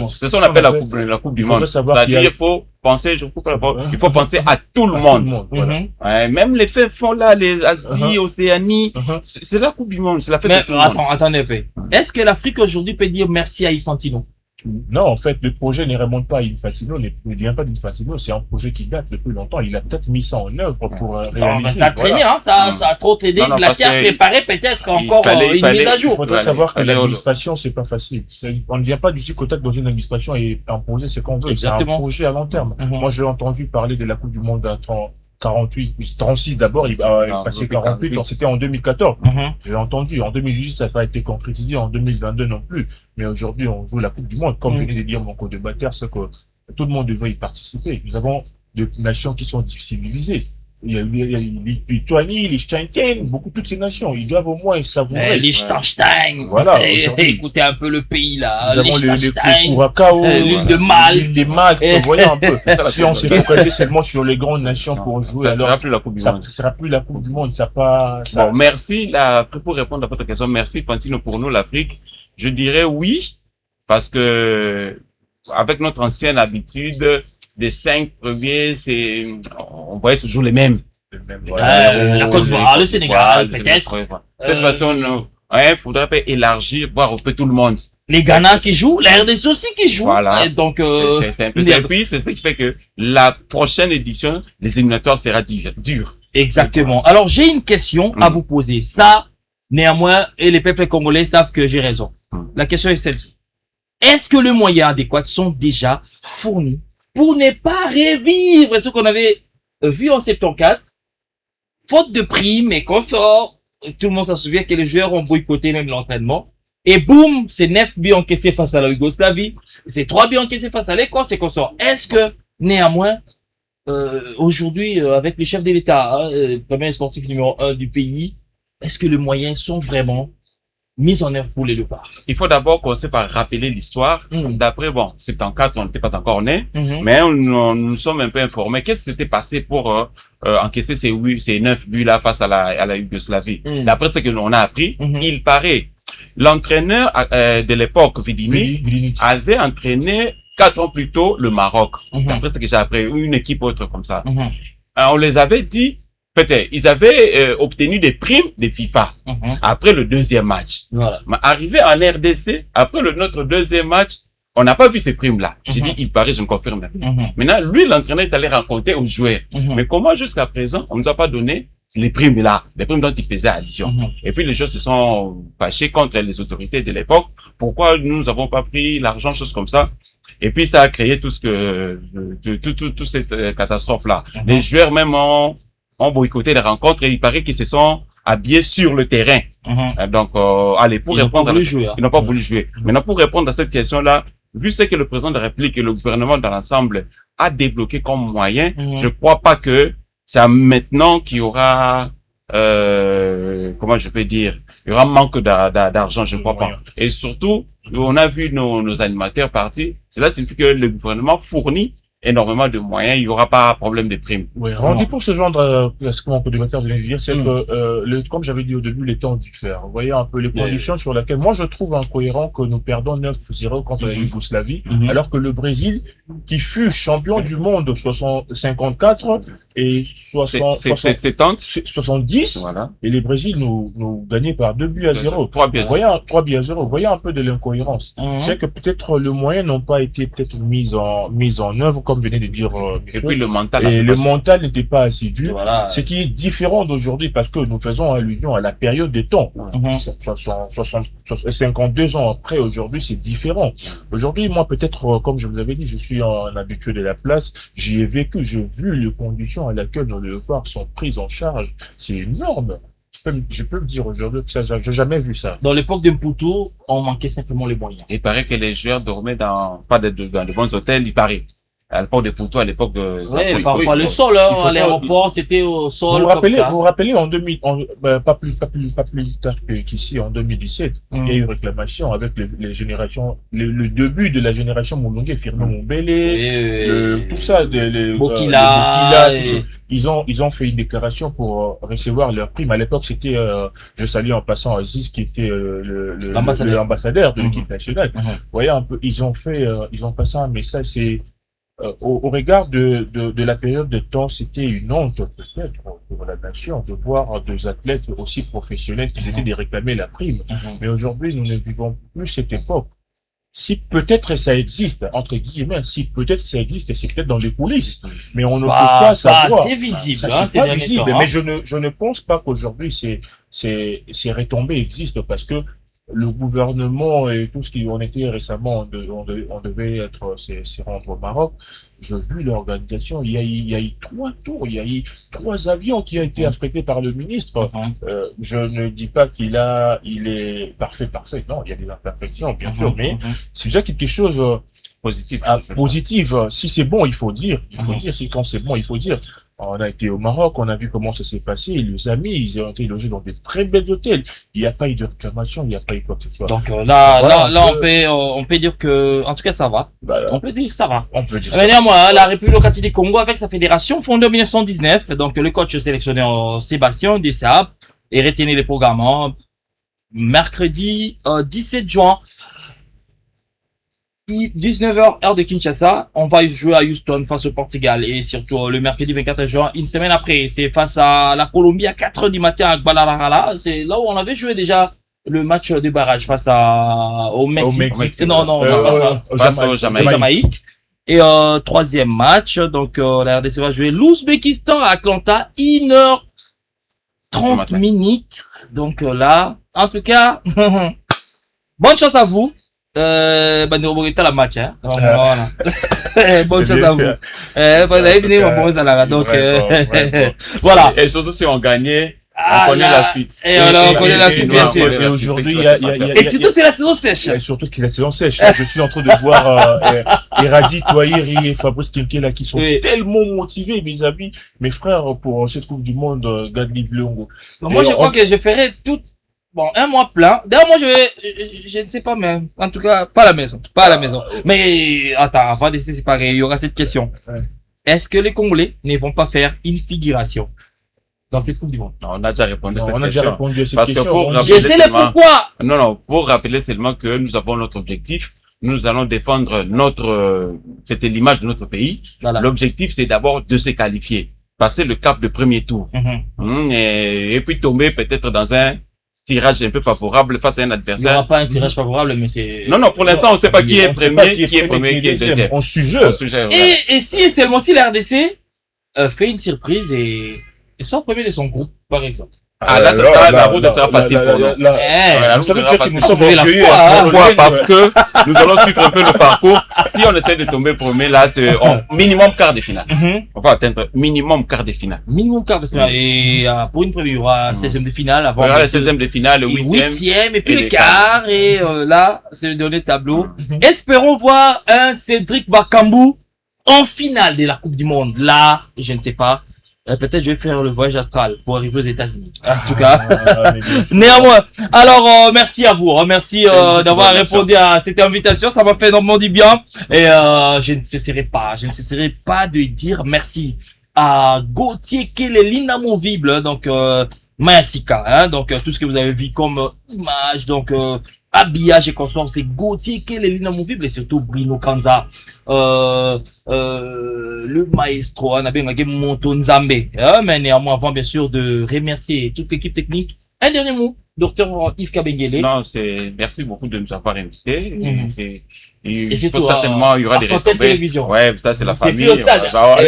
C'est ça qu'on appelle la Coupe du Monde. C'est-à-dire, il faut penser, il faut penser à tout le monde. Même les faits font là, les Asie, Océanie, c'est la Coupe du Monde, c'est la fête de tout le monde. Attendez un peu. Est-ce que l'Afrique aujourd'hui peut dire merci à Infantino? Non, en fait, le projet ne remonte pas à Infantino, ne vient pas d'Infantino, c'est un projet qui date depuis longtemps. Il a peut-être mis ça en œuvre pour réaliser. Ça a traîné, hein, ça a trop aidé. La pierre préparée peut-être encore une mise à jour. Il faudrait savoir que l'administration, c'est pas facile. On ne vient pas du contact dans une administration et imposer ce qu'on veut. C'est un projet à long terme. Moi, j'ai entendu parler de la Coupe du Monde à 36 d'abord, il a passé 48, donc c'était en 2014. J'ai entendu, en 2018, ça n'a pas été concrétisé, en 2022 non plus. Mais aujourd'hui, on joue la Coupe du Monde. Comme venait de dire mon co-débatteur, c'est que tout le monde devrait y participer. Nous avons des nations qui sont civilisées. Il y a les Lituanie, les Liechtenstein, toutes ces nations, ils doivent au moins savourer. Liechtenstein. Voilà. Écoutez un peu le pays, là. Nous avons les Curaçao, l'île de Malte. Vous voyez un peu. Si on s'est focalisé seulement sur les grandes nations pour jouer, alors. Ça sera plus la Coupe du Monde. Ça sera plus la Coupe du Monde. Merci, pour répondre à votre question, merci, Fantino, pour nous, l'Afrique. Je dirais oui, parce que, avec notre ancienne habitude, des 5 premiers, on voyait toujours les mêmes. La Côte d'Ivoire, le Sénégal, peut-être. Cette façon, faudrait pas élargir, voir un peu tout le monde. Les Ghana qui jouent, la RDC aussi qui joue. Voilà. Donc, c'est un peu ça. Et puis, c'est ce qui fait que la prochaine édition, les éliminatoires sera dur. Exactement. Alors, j'ai une question à vous poser. Ça, néanmoins, et les peuples congolais savent que j'ai raison. La question est celle-ci. Est-ce que les moyens adéquats sont déjà fournis pour ne pas revivre ce qu'on avait vu en 74, faute de primes et confort? Tout le monde s'en souvient que les joueurs ont boycotté même l'entraînement. Et boum, c'est 9 buts encaissés face à la Yougoslavie, c'est 3 buts encaissés face à l'Écosse et consorts. Est-ce que, néanmoins, aujourd'hui, avec les chefs de l'État, premier sportif numéro 1 du pays, est-ce que les moyens sont vraiment mis en œuvre pour les Léopards? Il faut d'abord commencer par rappeler l'histoire. D'après, 74, on n'était pas encore nés, mais nous sommes un peu informés. Qu'est-ce qui s'était passé pour encaisser ces 9 buts-là face à la Yougoslavie? D'après ce que l'on a appris, il paraît, l'entraîneur de l'époque, Vidini, avait entraîné 4 ans plus tôt le Maroc. D'après ce que j'ai appris, une équipe autre comme ça. On les avait dit, peut-être, ils avaient obtenu des primes de FIFA après le deuxième match. Voilà. Mais arrivé en RDC, après notre deuxième match, on n'a pas vu ces primes-là. J'ai dit, il paraît, je me confirme. Maintenant, lui, l'entraîneur est allé raconter aux joueurs. Mais comment jusqu'à présent, on nous a pas donné les primes-là, les primes dont il faisait allusion. Et puis les joueurs se sont fâchés contre les autorités de l'époque. Pourquoi nous n'avons pas pris l'argent, choses comme ça? Et puis ça a créé toute cette catastrophe-là. Les joueurs même ont boycotté les rencontres et il paraît qu'ils se sont habillés sur le terrain. Donc, allez, pour répondre, ils n'ont pas voulu jouer. Maintenant, pour répondre à cette question-là, vu ce que le président de la République et le gouvernement dans l'ensemble a débloqué comme moyen, je crois pas que c'est maintenant qu'il y aura comment je peux dire, il y aura manque d'argent, je ne crois pas. Et surtout, on a vu nos animateurs partir. Cela signifie que le gouvernement fournit énormément de moyens, il n'y aura pas problème de primes. Oui, on dit pour ce genre de, ce que mon co-débatteur vient de dire, c'est que, comme j'avais dit au début, les temps diffèrent. Vous voyez un peu les conditions sur lesquelles, moi je trouve incohérent que nous perdons 9-0 contre la Yougoslavie, alors que le Brésil, qui fut champion du monde 54 et 70, voilà. Et les Brésil nous gagnaient par 2-0. 3 buts à 0. 3 buts à 0. Vous voyez un peu de l'incohérence. C'est que peut-être le moyen n'ont pas été peut-être mis en œuvre, comme venait de dire et puis le mental. Et le mental n'était pas assidu. Voilà. Ce qui est différent d'aujourd'hui, parce que nous faisons allusion à la période des temps. 52 ans après, aujourd'hui, c'est différent. Aujourd'hui, moi, peut-être, comme je vous avais dit, je suis un habitué de la place. J'y ai vécu, j'ai vu les conditions à laquelle nos léopards sont prises en charge. C'est énorme. Je peux me dire aujourd'hui que ça, j'ai jamais vu ça. Dans l'époque de Mputu, on manquait simplement les moyens. Il paraît que les joueurs dormaient dans de bons hôtels, il paraît. À l'époque de Mputu, à l'époque de... Oui, parfois le sol, hein, à l'aéroport, c'était au sol. Vous vous rappelez en 2000, pas plus tard qu'ici, en 2017, il y a eu une réclamation avec les générations, le début de la génération Moulongué, Firmin Mombele, tout ça, Bokila, ils ont fait une déclaration pour recevoir leur prime. À l'époque, c'était, je salue en passant Aziz, qui était l'ambassadeur de l'équipe nationale. Vous voyez un peu, ils ont passé un message, c'est au regard de la période de temps, c'était une honte peut-être pour la nation de voir des athlètes aussi professionnels qui étaient de réclamer la prime. Mais aujourd'hui, nous ne vivons plus cette époque. Si peut-être ça existe, entre guillemets, si peut-être ça existe, c'est peut-être dans les coulisses, mais on ne peut pas savoir. C'est visible, c'est pas visible, mais je ne pense pas qu'aujourd'hui ces retombées existent, parce que le gouvernement et tout ce qui on était récemment, on devait être s'y rendre au Maroc. J'ai vu l'organisation, il y a eu 3 tours, il y a eu 3 avions qui ont été affrétés par le ministre. Je ne dis pas il est parfait. Non, il y a des imperfections, bien sûr, mais c'est déjà quelque chose positif. Si c'est bon, il faut dire. Si quand c'est bon, il faut dire. On a été au Maroc, on a vu comment ça s'est passé. Les amis, ils ont été logés dans des très belles hôtels. Il n'y a pas eu de réclamation, il n'y a pas eu quoi que ce soit. Donc là, on peut dire que, en tout cas, ça va. On peut dire que ça va. Mais néanmoins, la République démocratique du Congo, avec sa fédération fondée en 1919, donc le coach sélectionneur Sébastien Desabre, et retenez les programmes. Mercredi 17 juin. 19h, heure de Kinshasa, on va jouer à Houston face au Portugal, et surtout le mercredi 24 juin, une semaine après, c'est face à la Colombie à 4h du matin à Guadalajara. C'est là où on avait joué déjà le match de barrage face au Mexique. Face au Jamaïque. Et troisième match, donc la RDC va jouer l'Ouzbékistan à Atlanta, 1h30 minutes. Donc là, en tout cas, bonne chance à vous. La match, hein. Voilà. Bonne chance à vous. Vous avez fini mon bon salaire, donc, voilà. Et surtout si on gagnait, on connaît la suite. Et alors, on connaît la suite, bien sûr. Et aujourd'hui, et surtout, c'est la saison sèche. Et surtout, c'est la saison sèche. Je suis en train de voir, Eradi, Toahiri et Fabrice Kinkela qui sont tellement motivés, mes amis, mes frères, pour cette Coupe du Monde, Gadli Longo. Moi, je crois que je ferai tout. Bon, un mois plein. D'ailleurs, moi, je ne sais pas, mais en tout cas, pas à la maison. Mais, attends, avant de se séparer, il y aura cette question. Est-ce que les Congolais ne vont pas faire une figuration dans cette Coupe du Monde? Non, on a déjà répondu à cette question. On a déjà répondu à cette question. Parce que pour rappeler pourquoi. Non, pour rappeler seulement que nous avons notre objectif. Nous allons défendre c'était l'image de notre pays. Voilà. L'objectif, c'est d'abord de se qualifier. Passer le cap de premier tour. Et puis tomber peut-être dans un tirage un peu favorable face à un adversaire. Il n'y aura pas un tirage favorable, mais c'est... Non, pour l'instant, on ne sait pas qui est premier, qui est deuxième. On suggère. Et si et seulement si la RDC fait une surprise et sort premier de son groupe, par exemple. Là, la route sera facile pour nous. Vous savez déjà que nous sommes orgueilleux. Pourquoi? Parce que nous allons suivre un peu le parcours. Si on essaie de tomber premier, là, c'est minimum quart de finale. On va atteindre minimum quart de finale. Minimum quart de finale. Et pour une première, il y aura 16e de finale. Il y aura le 16e de finale, le 8e. Et puis le quart. Et là, c'est le dernier tableau. Espérons voir un Cédric Bakambu en finale de la Coupe du Monde. Là, je ne sais pas. peut-être je vais faire le voyage astral pour arriver aux États-Unis. En tout cas. mais bien sûr. Néanmoins, alors merci à vous, merci d'avoir bonne répondu à cette invitation, ça m'a fait énormément du bien et je ne cesserai pas de dire merci à Gauthier Kele, l'inamovible, donc Mayasika, hein, donc tout ce que vous avez vu comme image, donc habillage et consorts, c'est Gauthier Kele, l'inamovible et surtout Bruno Kanza, le maestro, on a bien Monto Nzambe, hein, mais néanmoins avant bien sûr de remercier toute l'équipe technique. Un dernier mot, docteur Yves Kabengele. Non, merci beaucoup de nous avoir invités. Et je c'est pense tout, certainement, il y aura des Français retombées. Télévisions. Ouais, ça, c'est la C'est famille. plus au stade.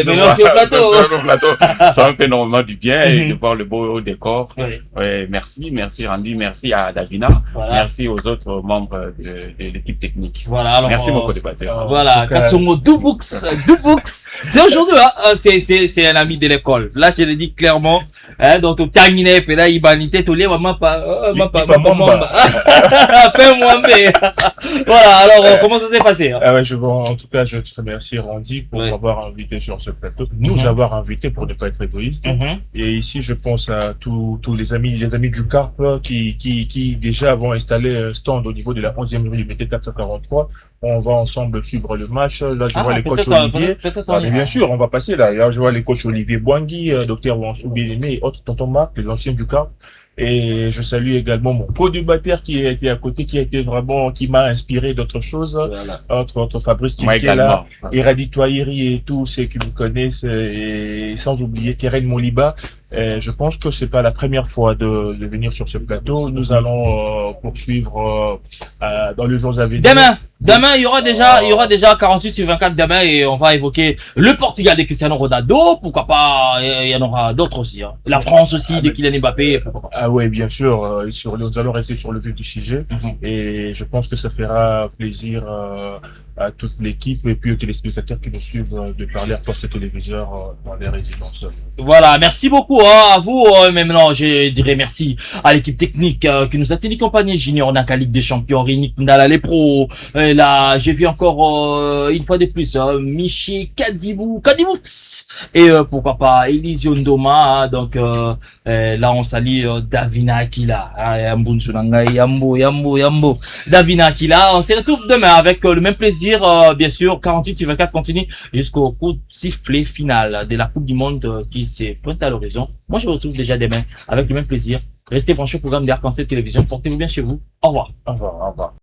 Mais non, c'est au plateau. Au plateau. Ça me fait énormément du bien et de voir le beau décor. Ouais. Ouais, merci Randy, merci à Davina. Voilà. Merci aux autres membres de l'équipe technique. Voilà, alors, Merci beaucoup, débatteur. Voilà, En tout cas, Kassomo Dubux. C'est aujourd'hui, hein. C'est un ami de l'école. Là, je le dis clairement, hein, donc, tu terminé, puis là, il banité, tout les maman pas, Voilà, alors, comment ça s'est passé, hein? Ah ouais, en tout cas, je te remercie Randy pour m'avoir invité sur ce plateau, nous avoir invités pour ne pas être égoïste. Et ici, je pense à tous les amis du CARP qui déjà vont installer un stand au niveau de la 11e rue du MT 443. On va ensemble suivre le match. Là, je vois les coachs Olivier. Mais bien sûr, on va passer là. Là, je vois les coachs Olivier Boingui, Dr Wansou Bien-Aimé et autres, tonton Marc, les anciens du CARP. Et je salue également mon co-débatteur qui a été à côté, qui m'a inspiré d'autres choses. Voilà. Entre Fabrice qui est là, Iradi Touahiri et tous ceux qui vous connaissent, et sans oublier Keren Moliba. Je pense que c'est pas la première fois de venir sur ce plateau. Nous allons poursuivre dans les jours à venir. Demain, il y aura déjà 48/24 demain et on va évoquer le Portugal de Cristiano Ronaldo. Pourquoi pas, il y en aura d'autres aussi, hein. La France aussi de Kylian Mbappé. Ah ouais, bien sûr. Nous allons rester sur le vif du sujet et je pense que ça fera plaisir à toute l'équipe et puis aux téléspectateurs qui nous suivent de parler à poste téléviseur dans les résidences. Voilà, merci beaucoup à vous. Maintenant, je dirais merci à l'équipe technique qui nous a tenu compagnie. Junior Naka, Ligue des Champions, Rénick Ndala, les pros. Là, j'ai vu encore une fois de plus Michi Kadibou, et pourquoi pas Elisio Ndoma. Hein, donc là, on salue Davina Akila, Yambo. Davina Akila. On se retrouve demain avec le même plaisir. Bien sûr, 48/24 continue jusqu'au coup de sifflet final de la Coupe du Monde qui s'est pointe à l'horizon. Moi, je vous retrouve déjà demain avec le même plaisir. Restez branchés au programme d'Arc-en-Ciel Télévision. Portez-vous bien chez vous. Au revoir. Au revoir.